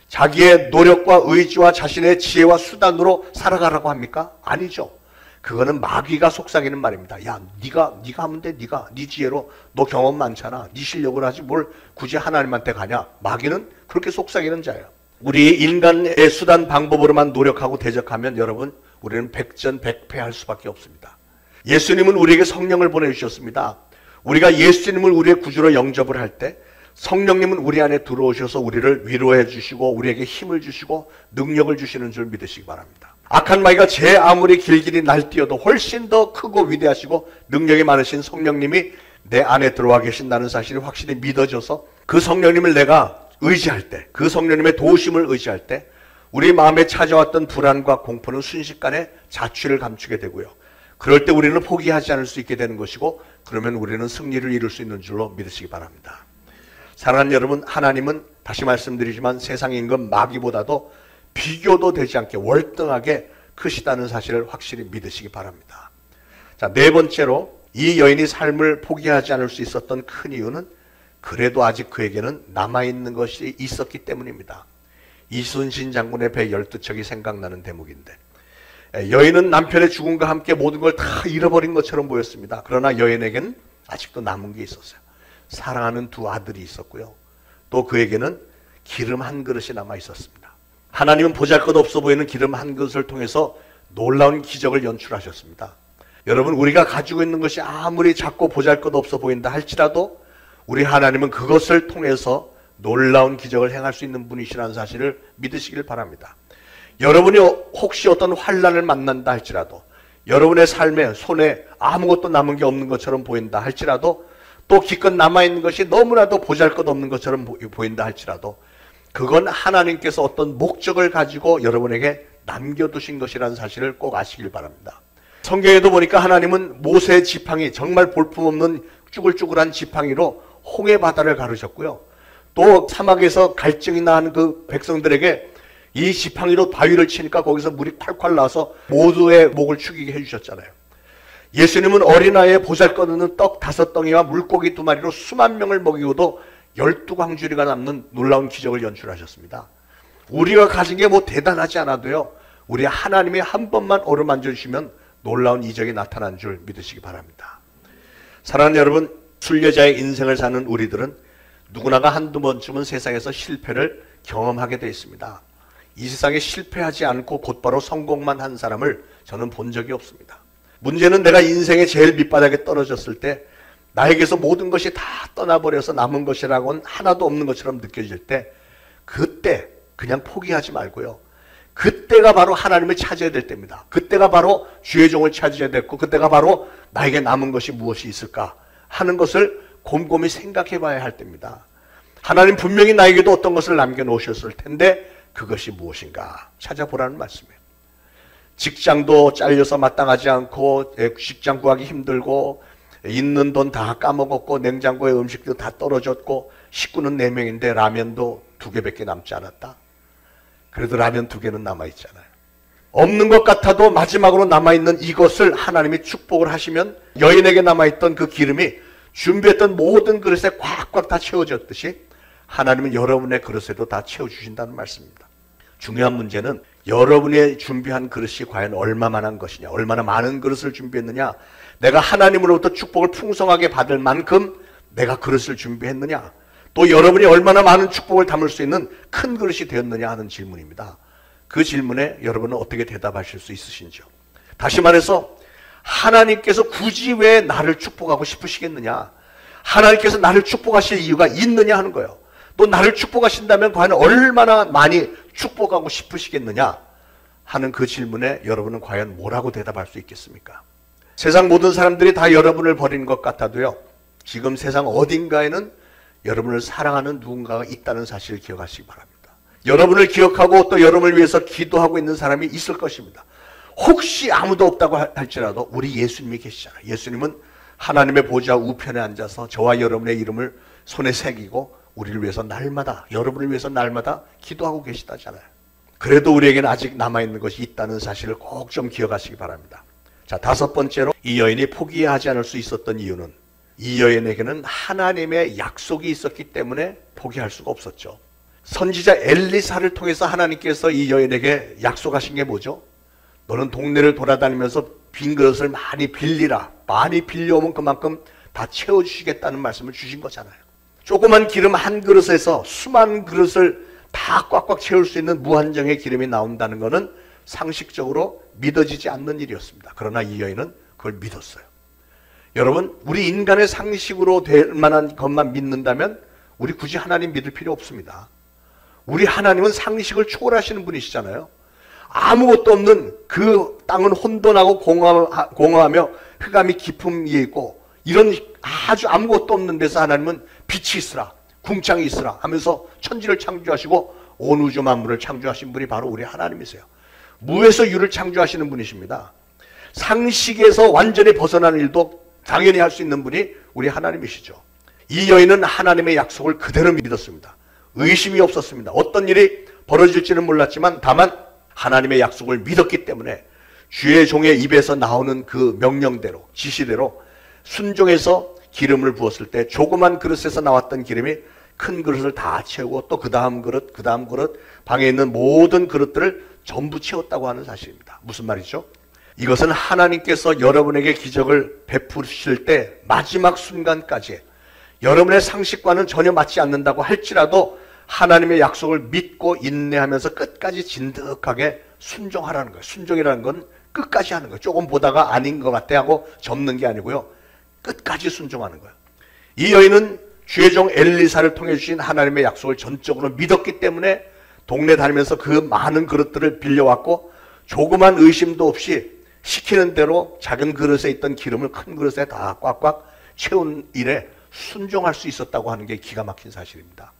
자기의 노력과 의지와 자신의 지혜와 수단으로 살아가라고 합니까? 아니죠. 그거는 마귀가 속삭이는 말입니다. 야, 네가 하면 돼. 네 지혜로 너 경험 많잖아. 네 실력을 하지 뭘 굳이 하나님한테 가냐? 마귀는 그렇게 속삭이는 자예요. 우리 인간의 수단 방법으로만 노력하고 대적하면 여러분 우리는 백전백패할 수밖에 없습니다. 예수님은 우리에게 성령을 보내주셨습니다. 우리가 예수님을 우리의 구주로 영접을 할 때 성령님은 우리 안에 들어오셔서 우리를 위로해 주시고 우리에게 힘을 주시고 능력을 주시는 줄 믿으시기 바랍니다. 악한 마귀가 제 아무리 길길이 날뛰어도 훨씬 더 크고 위대하시고 능력이 많으신 성령님이 내 안에 들어와 계신다는 사실이 확실히 믿어져서 그 성령님을 내가 의지할 때, 그 성령님의 도우심을 의지할 때 우리 마음에 찾아왔던 불안과 공포는 순식간에 자취를 감추게 되고요. 그럴 때 우리는 포기하지 않을 수 있게 되는 것이고 그러면 우리는 승리를 이룰 수 있는 줄로 믿으시기 바랍니다. 사랑하는 여러분, 하나님은 다시 말씀드리지만 세상의 임금 마귀보다도 비교도 되지 않게 월등하게 크시다는 사실을 확실히 믿으시기 바랍니다. 자, 네 번째로 이 여인이 삶을 포기하지 않을 수 있었던 큰 이유는 그래도 아직 그에게는 남아있는 것이 있었기 때문입니다. 이순신 장군의 배 12척이 생각나는 대목인데 여인은 남편의 죽음과 함께 모든 걸 다 잃어버린 것처럼 보였습니다. 그러나 여인에게는 아직도 남은 게 있었어요. 사랑하는 두 아들이 있었고요. 또 그에게는 기름 한 그릇이 남아 있었습니다. 하나님은 보잘것없어 보이는 기름 한 그릇을 통해서 놀라운 기적을 연출하셨습니다. 여러분, 우리가 가지고 있는 것이 아무리 작고 보잘것없어 보인다 할지라도 우리 하나님은 그것을 통해서 놀라운 기적을 행할 수 있는 분이시라는 사실을 믿으시길 바랍니다. 여러분이 혹시 어떤 환난을 만난다 할지라도 여러분의 삶에 손에 아무것도 남은 게 없는 것처럼 보인다 할지라도 또 기껏 남아있는 것이 너무나도 보잘것없는 것처럼 보인다 할지라도 그건 하나님께서 어떤 목적을 가지고 여러분에게 남겨두신 것이라는 사실을 꼭 아시길 바랍니다. 성경에도 보니까 하나님은 모세의 지팡이, 정말 볼품없는 쭈글쭈글한 지팡이로 홍해 바다를 가르셨고요. 또 사막에서 갈증이 나는 그 백성들에게 이 지팡이로 바위를 치니까 거기서 물이 콸콸 나서 모두의 목을 축이게 해주셨잖아요. 예수님은 어린아이의 보잘것없는 떡 5덩이와 물고기 2마리로 수만 명을 먹이고도 12광주리가 남는 놀라운 기적을 연출하셨습니다. 우리가 가진 게 뭐 대단하지 않아도요, 우리 하나님이 한 번만 어루만져 주시면 놀라운 이적이 나타난 줄 믿으시기 바랍니다. 사랑하는 여러분, 순례자의 인생을 사는 우리들은 누구나가 한두 번쯤은 세상에서 실패를 경험하게 되어 있습니다. 이 세상에 실패하지 않고 곧바로 성공만 한 사람을 저는 본 적이 없습니다. 문제는 내가 인생의 제일 밑바닥에 떨어졌을 때 나에게서 모든 것이 다 떠나버려서 남은 것이라고는 하나도 없는 것처럼 느껴질 때, 그때 그냥 포기하지 말고요, 그때가 바로 하나님을 찾아야 될 때입니다. 그때가 바로 주의 종을 찾아야 됐고, 그때가 바로 나에게 남은 것이 무엇이 있을까 하는 것을 곰곰이 생각해 봐야 할 때입니다. 하나님 분명히 나에게도 어떤 것을 남겨놓으셨을 텐데 그것이 무엇인가 찾아보라는 말씀이에요. 직장도 잘려서 마땅하지 않고, 직장 구하기 힘들고, 있는 돈 다 까먹었고, 냉장고에 음식도 다 떨어졌고, 식구는 4명인데 라면도 2개밖에 남지 않았다. 그래도 라면 2개는 남아있잖아요. 없는 것 같아도 마지막으로 남아있는 이것을 하나님이 축복을 하시면 여인에게 남아있던 그 기름이 준비했던 모든 그릇에 꽉꽉 다 채워졌듯이 하나님은 여러분의 그릇에도 다 채워주신다는 말씀입니다. 중요한 문제는 여러분의 준비한 그릇이 과연 얼마만한 것이냐, 얼마나 많은 그릇을 준비했느냐, 내가 하나님으로부터 축복을 풍성하게 받을 만큼 내가 그릇을 준비했느냐, 또 여러분이 얼마나 많은 축복을 담을 수 있는 큰 그릇이 되었느냐 하는 질문입니다. 그 질문에 여러분은 어떻게 대답하실 수 있으신지요? 다시 말해서 하나님께서 굳이 왜 나를 축복하고 싶으시겠느냐, 하나님께서 나를 축복하실 이유가 있느냐 하는 거예요. 또 나를 축복하신다면 과연 얼마나 많이 축복하고 싶으시겠느냐 하는 그 질문에 여러분은 과연 뭐라고 대답할 수 있겠습니까? 세상 모든 사람들이 다 여러분을 버리는 것 같아도요, 지금 세상 어딘가에는 여러분을 사랑하는 누군가가 있다는 사실을 기억하시기 바랍니다. 여러분을 기억하고 또 여러분을 위해서 기도하고 있는 사람이 있을 것입니다. 혹시 아무도 없다고 할지라도 우리 예수님이 계시잖아요. 예수님은 하나님의 보좌 우편에 앉아서 저와 여러분의 이름을 손에 새기고 우리를 위해서 날마다, 여러분을 위해서 날마다 기도하고 계시다잖아요. 그래도 우리에게는 아직 남아있는 것이 있다는 사실을 꼭 좀 기억하시기 바랍니다. 자, 5번째로 이 여인이 포기하지 않을 수 있었던 이유는, 이 여인에게는 하나님의 약속이 있었기 때문에 포기할 수가 없었죠. 선지자 엘리사를 통해서 하나님께서 이 여인에게 약속하신 게 뭐죠? 너는 동네를 돌아다니면서 빈 그릇을 많이 빌리라. 많이 빌려오면 그만큼 다 채워주시겠다는 말씀을 주신 거잖아요. 조그만 기름 한 그릇에서 수많은 그릇을 다 꽉꽉 채울 수 있는 무한정의 기름이 나온다는 것은 상식적으로 믿어지지 않는 일이었습니다. 그러나 이 여인은 그걸 믿었어요. 여러분, 우리 인간의 상식으로 될 만한 것만 믿는다면 우리 굳이 하나님 믿을 필요 없습니다. 우리 하나님은 상식을 초월하시는 분이시잖아요. 아무것도 없는 그 땅은 혼돈하고 공허하며 흑암이 깊음 위에 있고, 이런 아주 아무것도 없는 데서 하나님은 빛이 있으라, 궁창이 있으라 하면서 천지를 창조하시고 온 우주 만물을 창조하신 분이 바로 우리 하나님이세요. 무에서 유를 창조하시는 분이십니다. 상식에서 완전히 벗어나는 일도 당연히 할 수 있는 분이 우리 하나님이시죠. 이 여인은 하나님의 약속을 그대로 믿었습니다. 의심이 없었습니다. 어떤 일이 벌어질지는 몰랐지만 다만 하나님의 약속을 믿었기 때문에 주의 종의 입에서 나오는 그 명령대로, 지시대로 순종해서 기름을 부었을 때 조그만 그릇에서 나왔던 기름이 큰 그릇을 다 채우고 또 그 다음 그릇, 그 다음 그릇, 방에 있는 모든 그릇들을 전부 채웠다고 하는 사실입니다. 무슨 말이죠? 이것은 하나님께서 여러분에게 기적을 베푸실 때 마지막 순간까지 여러분의 상식과는 전혀 맞지 않는다고 할지라도 하나님의 약속을 믿고 인내하면서 끝까지 진득하게 순종하라는 거예요. 순종이라는 건 끝까지 하는 거예요. 조금 보다가 아닌 것 같아 하고 접는 게 아니고요, 끝까지 순종하는 거예요. 이 여인은 주의 종 엘리사를 통해 주신 하나님의 약속을 전적으로 믿었기 때문에 동네 다니면서 그 많은 그릇들을 빌려왔고 조그만 의심도 없이 시키는 대로 작은 그릇에 있던 기름을 큰 그릇에 다 꽉꽉 채운 일에 순종할 수 있었다고 하는 게 기가 막힌 사실입니다.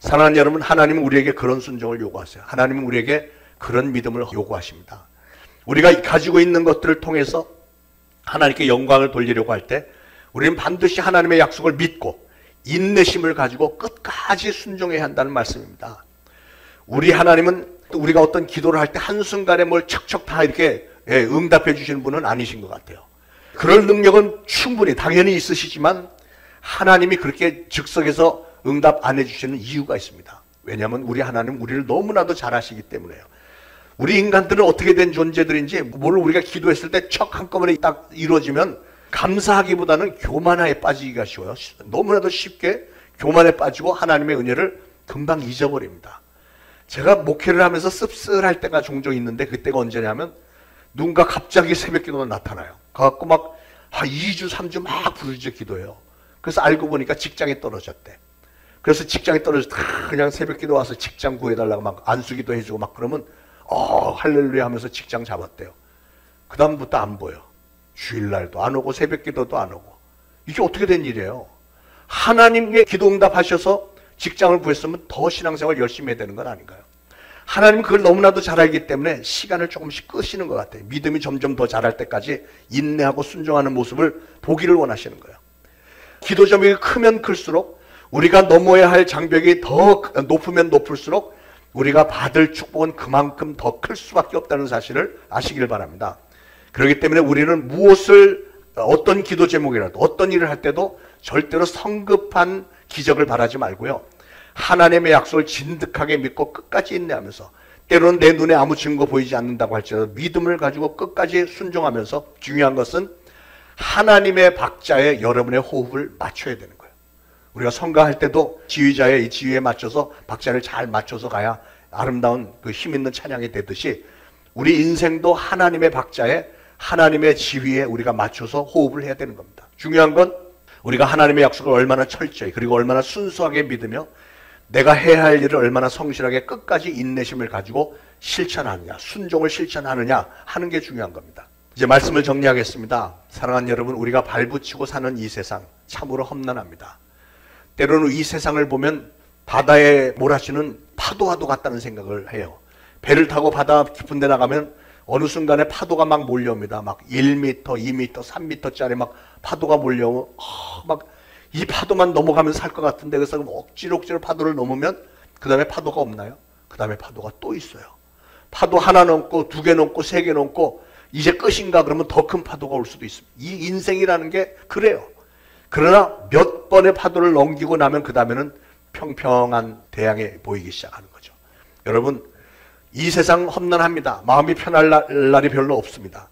사랑하는 여러분, 하나님은 우리에게 그런 순종을 요구하세요. 하나님은 우리에게 그런 믿음을 요구하십니다. 우리가 가지고 있는 것들을 통해서 하나님께 영광을 돌리려고 할 때 우리는 반드시 하나님의 약속을 믿고 인내심을 가지고 끝까지 순종해야 한다는 말씀입니다. 우리 하나님은 우리가 어떤 기도를 할 때 한순간에 뭘 척척 다 이렇게 응답해 주시는 분은 아니신 것 같아요. 그럴 능력은 충분히 당연히 있으시지만 하나님이 그렇게 즉석에서 응답 안 해주시는 이유가 있습니다. 왜냐하면 우리 하나님 우리를 너무나도 잘 아시기 때문에요. 우리 인간들은 어떻게 된 존재들인지, 뭘 우리가 기도했을 때 척 한꺼번에 딱 이루어지면 감사하기보다는 교만에 빠지기가 쉬워요. 너무나도 쉽게 교만에 빠지고 하나님의 은혜를 금방 잊어버립니다. 제가 목회를 하면서 씁쓸할 때가 종종 있는데, 그때가 언제냐면 누군가 갑자기 새벽 기도가 나타나요. 가갖고 막 2주 3주 막 부르짖어 기도해요. 그래서 알고 보니까 직장에 떨어졌대. 그래서 직장에 떨어져서 그냥 새벽 기도 와서 직장 구해달라고 막 안수기도 해주고 막 그러면 할렐루야 하면서 직장 잡았대요. 그 다음부터 안 보여. 주일날도 안 오고 새벽 기도도 안 오고. 이게 어떻게 된 일이에요? 하나님께 기도 응답하셔서 직장을 구했으면 더 신앙생활 열심히 해야 되는 건 아닌가요? 하나님은 그걸 너무나도 잘 알기 때문에 시간을 조금씩 끄시는 것 같아요. 믿음이 점점 더 자랄 때까지 인내하고 순종하는 모습을 보기를 원하시는 거예요. 기도 점이 크면 클수록, 우리가 넘어야 할 장벽이 더 높으면 높을수록 우리가 받을 축복은 그만큼 더 클 수밖에 없다는 사실을 아시길 바랍니다. 그렇기 때문에 우리는 무엇을, 어떤 기도 제목이라도 어떤 일을 할 때도 절대로 성급한 기적을 바라지 말고요, 하나님의 약속을 진득하게 믿고 끝까지 인내하면서, 때로는 내 눈에 아무 증거 보이지 않는다고 할지라도 믿음을 가지고 끝까지 순종하면서, 중요한 것은 하나님의 박자에 여러분의 호흡을 맞춰야 되는 거예요. 우리가 성가할 때도 지휘자의 이 지휘에 맞춰서 박자를 잘 맞춰서 가야 아름다운 그 힘 있는 찬양이 되듯이, 우리 인생도 하나님의 박자에, 하나님의 지휘에 우리가 맞춰서 호흡을 해야 되는 겁니다. 중요한 건 우리가 하나님의 약속을 얼마나 철저히, 그리고 얼마나 순수하게 믿으며 내가 해야 할 일을 얼마나 성실하게 끝까지 인내심을 가지고 실천하느냐, 순종을 실천하느냐 하는 게 중요한 겁니다. 이제 말씀을 정리하겠습니다. 사랑하는 여러분, 우리가 발붙이고 사는 이 세상 참으로 험난합니다. 때로는 이 세상을 보면 바다에 몰아치는 파도와도 같다는 생각을 해요. 배를 타고 바다 깊은 데 나가면 어느 순간에 파도가 막 몰려옵니다. 막 1m, 2m, 3m짜리 막 파도가 몰려오면 막 이 파도만 넘어가면 살 것 같은데, 그래서 억지로 파도를 넘으면 그 다음에 파도가 없나요? 그 다음에 파도가 또 있어요. 파도 하나 넘고 2개 넘고 3개 넘고 이제 끝인가 그러면 더 큰 파도가 올 수도 있습니다. 이 인생이라는 게 그래요. 그러나 몇 번의 파도를 넘기고 나면 그 다음에는 평평한 대양이 보이기 시작하는 거죠. 여러분, 이 세상 험난합니다. 마음이 편할 날이 별로 없습니다.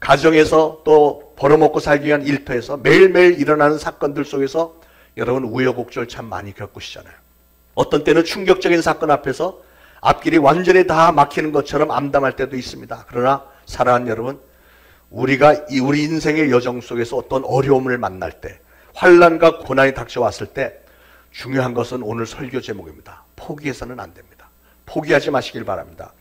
가정에서 또 벌어먹고 살기 위한 일터에서 매일매일 일어나는 사건들 속에서 여러분 우여곡절 참 많이 겪으시잖아요. 어떤 때는 충격적인 사건 앞에서 앞길이 완전히 다 막히는 것처럼 암담할 때도 있습니다. 그러나 사랑하는 여러분, 우리가 우리 인생의 여정 속에서 어떤 어려움을 만날 때, 환난과 고난이 닥쳐왔을 때 중요한 것은 오늘 설교 제목입니다. 포기해서는 안 됩니다. 포기하지 마시길 바랍니다.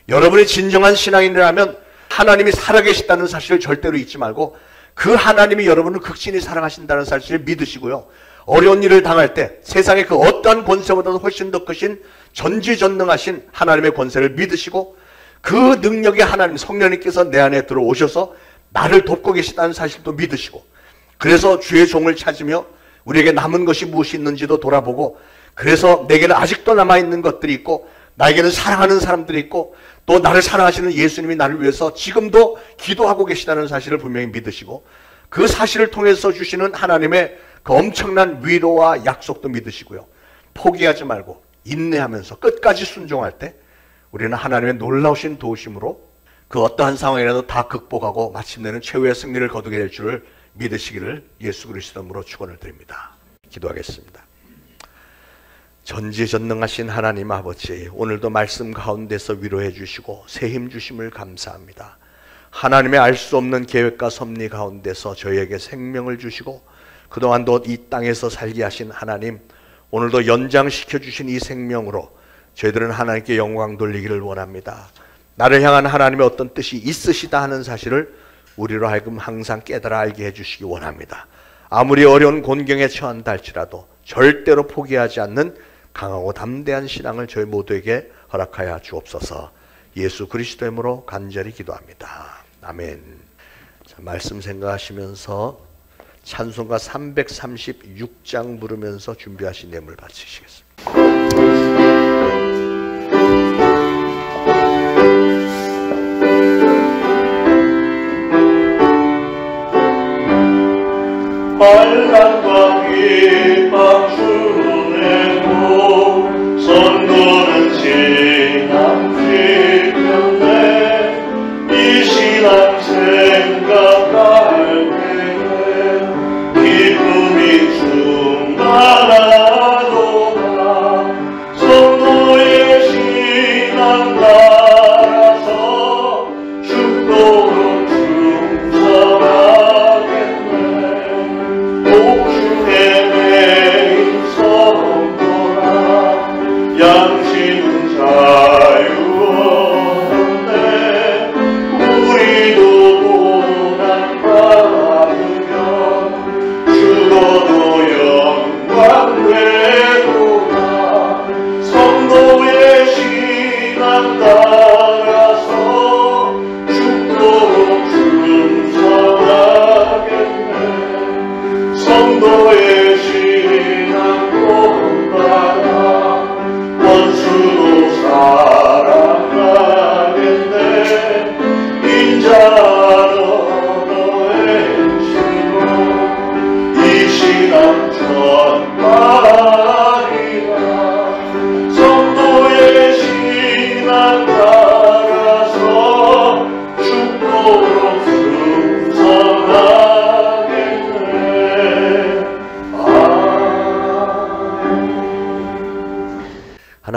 여러분이 진정한 신앙인이라면 하나님이 살아계시다는 사실을 절대로 잊지 말고, 그 하나님이 여러분을 극진히 사랑하신다는 사실을 믿으시고요, 어려운 일을 당할 때 세상의 그 어떠한 권세보다도 훨씬 더 크신 전지전능하신 하나님의 권세를 믿으시고, 그 능력의 하나님 성령님께서 내 안에 들어오셔서 나를 돕고 계시다는 사실도 믿으시고, 그래서 주의 종을 찾으며 우리에게 남은 것이 무엇이 있는지도 돌아보고, 그래서 내게는 아직도 남아있는 것들이 있고 나에게는 사랑하는 사람들이 있고 또 나를 사랑하시는 예수님이 나를 위해서 지금도 기도하고 계시다는 사실을 분명히 믿으시고, 그 사실을 통해서 주시는 하나님의 그 엄청난 위로와 약속도 믿으시고요, 포기하지 말고 인내하면서 끝까지 순종할 때 우리는 하나님의 놀라우신 도우심으로 그 어떠한 상황이라도 다 극복하고 마침내는 최후의 승리를 거두게 될 줄을 믿으시기를 예수 그리스도 이름으로 축원을 드립니다. 기도하겠습니다. 전지전능하신 하나님 아버지, 오늘도 말씀 가운데서 위로해 주시고 새 힘 주심을 감사합니다. 하나님의 알 수 없는 계획과 섭리 가운데서 저희에게 생명을 주시고 그동안도 이 땅에서 살게 하신 하나님, 오늘도 연장시켜 주신 이 생명으로 저희들은 하나님께 영광 돌리기를 원합니다. 나를 향한 하나님의 어떤 뜻이 있으시다 하는 사실을 우리로 하여금 항상 깨달아 알게 해주시기 원합니다. 아무리 어려운 곤경에 처한다 할지라도 절대로 포기하지 않는 강하고 담대한 신앙을 저희 모두에게 허락하여 주옵소서. 예수 그리스도의 이름으로 간절히 기도합니다. 아멘. 자, 말씀 생각하시면서 찬송가 336장 부르면서 준비하신 예물 바치시겠습니다. 환난과 핍박 주내고 선도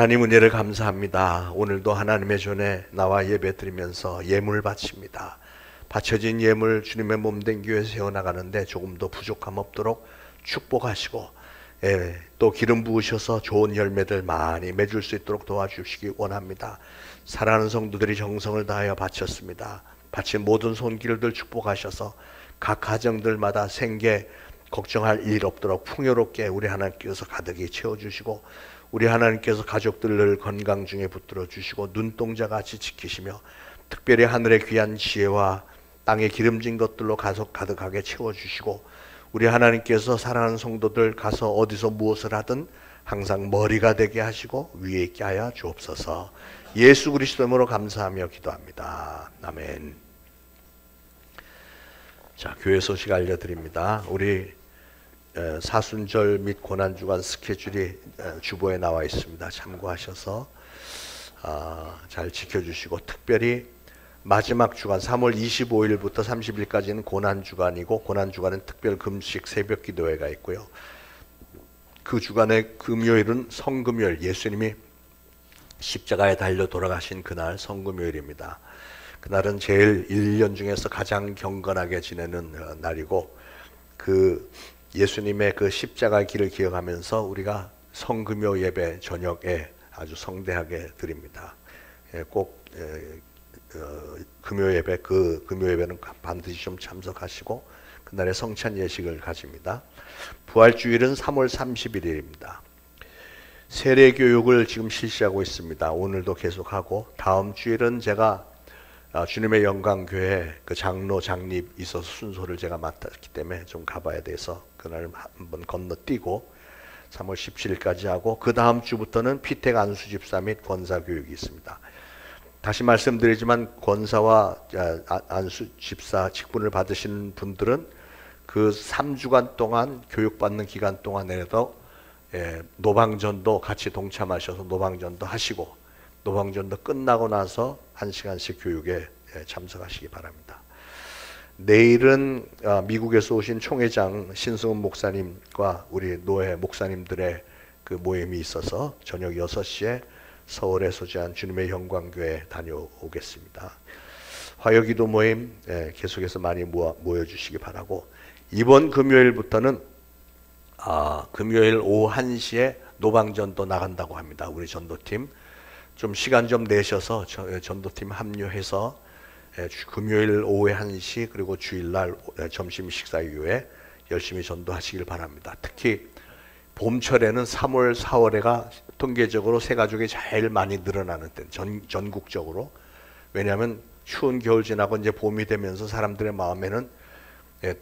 하나님 은혜를 감사합니다. 오늘도 하나님의 전에 나와 예배 드리면서 예물 바칩니다. 바쳐진 예물 주님의 몸된 교회 세워나가는데 조금도 부족함 없도록 축복하시고, 또 기름 부으셔서 좋은 열매들 많이 맺을 수 있도록 도와주시기 원합니다. 사랑하는 성도들이 정성을 다하여 바쳤습니다. 바친 모든 손길들 축복하셔서 각 가정들마다 생계 걱정할 일 없도록 풍요롭게 우리 하나님께서 가득히 채워주시고, 우리 하나님께서 가족들을 건강 중에 붙들어 주시고 눈동자같이 지키시며 특별히 하늘의 귀한 지혜와 땅에 기름진 것들로 가득하게 채워주시고, 우리 하나님께서 사랑하는 성도들 가서 어디서 무엇을 하든 항상 머리가 되게 하시고 위에 있게 하여 주옵소서. 예수 그리스도 이름으로 감사하며 기도합니다. 아멘. 자, 교회 소식 알려드립니다. 우리 사순절 및 고난주간 스케줄이 주보에 나와 있습니다. 참고하셔서 잘 지켜주시고, 특별히 마지막 주간 3월 25일부터 30일까지는 고난주간이고, 고난주간은 특별 금식 새벽 기도회가 있고요. 그 주간의 금요일은 성금요일, 예수님이 십자가에 달려 돌아가신 그날 성금요일입니다. 그날은 제일 1년 중에서 가장 경건하게 지내는 날이고, 그 예수님의 그 십자가의 길을 기억하면서 우리가 성금요 예배 저녁에 아주 성대하게 드립니다. 꼭 금요 예배, 그 금요 예배는 반드시 좀 참석하시고 그날의 성찬 예식을 가집니다. 부활주일은 3월 31일입니다. 세례 교육을 지금 실시하고 있습니다. 오늘도 계속하고, 다음 주일은 제가 주님의 영광교회 그 장로 장립 있어서 순서를 제가 맡았기 때문에 좀 가봐야 돼서 그날 한번 건너뛰고 3월 17일까지 하고, 그 다음 주부터는 피택 안수 집사 및 권사 교육이 있습니다. 다시 말씀드리지만 권사와 안수 집사 직분을 받으시는 분들은 그 3주간 동안 교육받는 기간 동안에도 노방전도 같이 동참하셔서 노방전도 하시고, 노방전도 끝나고 나서 1시간씩 교육에 참석하시기 바랍니다. 내일은 미국에서 오신 총회장 신승훈 목사님과 우리 노회 목사님들의 그 모임이 있어서 저녁 6시에 서울에 소재한 주님의 영광교회 다녀오겠습니다. 화요기도 모임 계속해서 많이 모여주시기 바라고, 이번 금요일부터는 금요일 오후 1시에 노방전도 나간다고 합니다. 우리 전도팀 좀 시간 좀 내셔서 전도팀 합류해서 금요일 오후에 1시 그리고 주일날 점심 식사 이후에 열심히 전도하시길 바랍니다. 특히 봄철에는 3월, 4월에가 통계적으로 새가족이 제일 많이 늘어나는 때, 전국적으로. 왜냐하면 추운 겨울 지나고 이제 봄이 되면서 사람들의 마음에는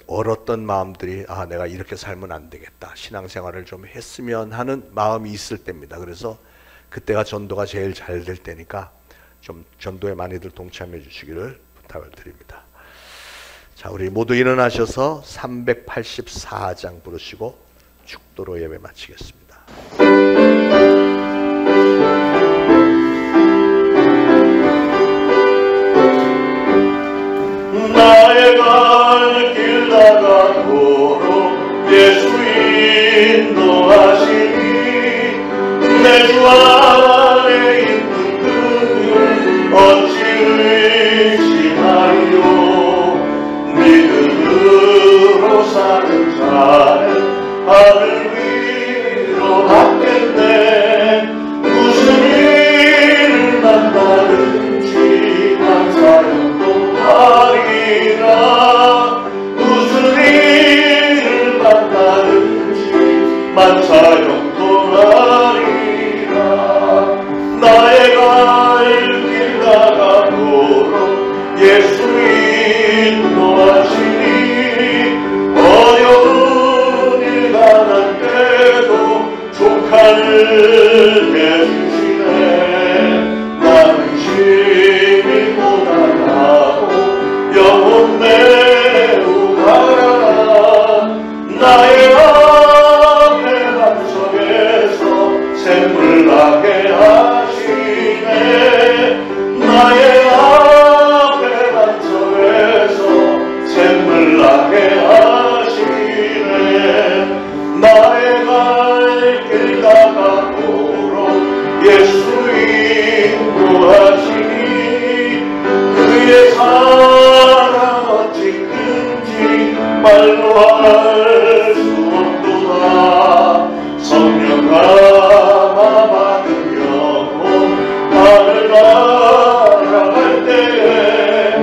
얼었던 마음들이 내가 이렇게 살면 안 되겠다, 신앙생활을 좀 했으면 하는 마음이 있을 때입니다. 그래서 그때가 전도가 제일 잘 될 때니까 좀 전도에 많이들 동참해 주시기를 부탁을 드립니다. 자, 우리 모두 일어나셔서 384장 부르시고 축도로 예배 마치겠습니다. 나의 갈 길 나가도록 예수 인도하시니 내 주 안에 있는 그를 어찌 의심하리요. 믿음으로 사는 자는 하늘 위로 받겠네. 무슨 일을 만나든지 감사형도 하리라. 무슨 일을 만나든지 만사형도 하리라. 나의 갈 길 나가도록 예수 인도하시니 어려운 일 당할 때도 조카를 내주시네. 나는 심히 고단하고 영혼 매우 가난하. 나의 앞에 반석에서 샘물 나게 하시네. 나의 앞에 반석에서 샘물 나게 하시네. 나의 갈 길 나가도록 예수 말로 할 수 없도다. 성령 감화 받은 영혼 하늘 날아갈 때에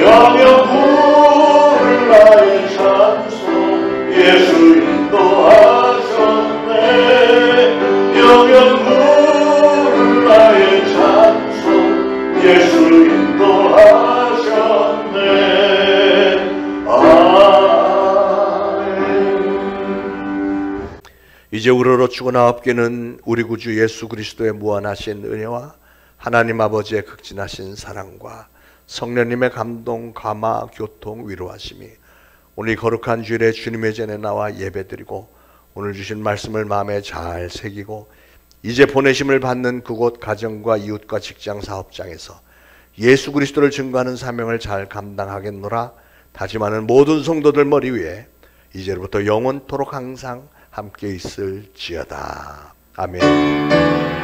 영영 부를 나의 찬송 예수 인도하셨네. 영영 부를 나의 찬송 예수 인도하셨네. 이제 우러러 죽어나옵기는 우리 구주 예수 그리스도의 무한하신 은혜와 하나님 아버지의 극진하신 사랑과 성령님의 감동, 감화, 교통, 위로하심이 오늘 이 거룩한 주일에 주님의 전에 나와 예배드리고 오늘 주신 말씀을 마음에 잘 새기고 이제 보내심을 받는 그곳 가정과 이웃과 직장 사업장에서 예수 그리스도를 증거하는 사명을 잘 감당하겠노라 다짐하는 모든 성도들 머리 위에 이제부터 영원토록 항상 함께 있을지어다. 아멘.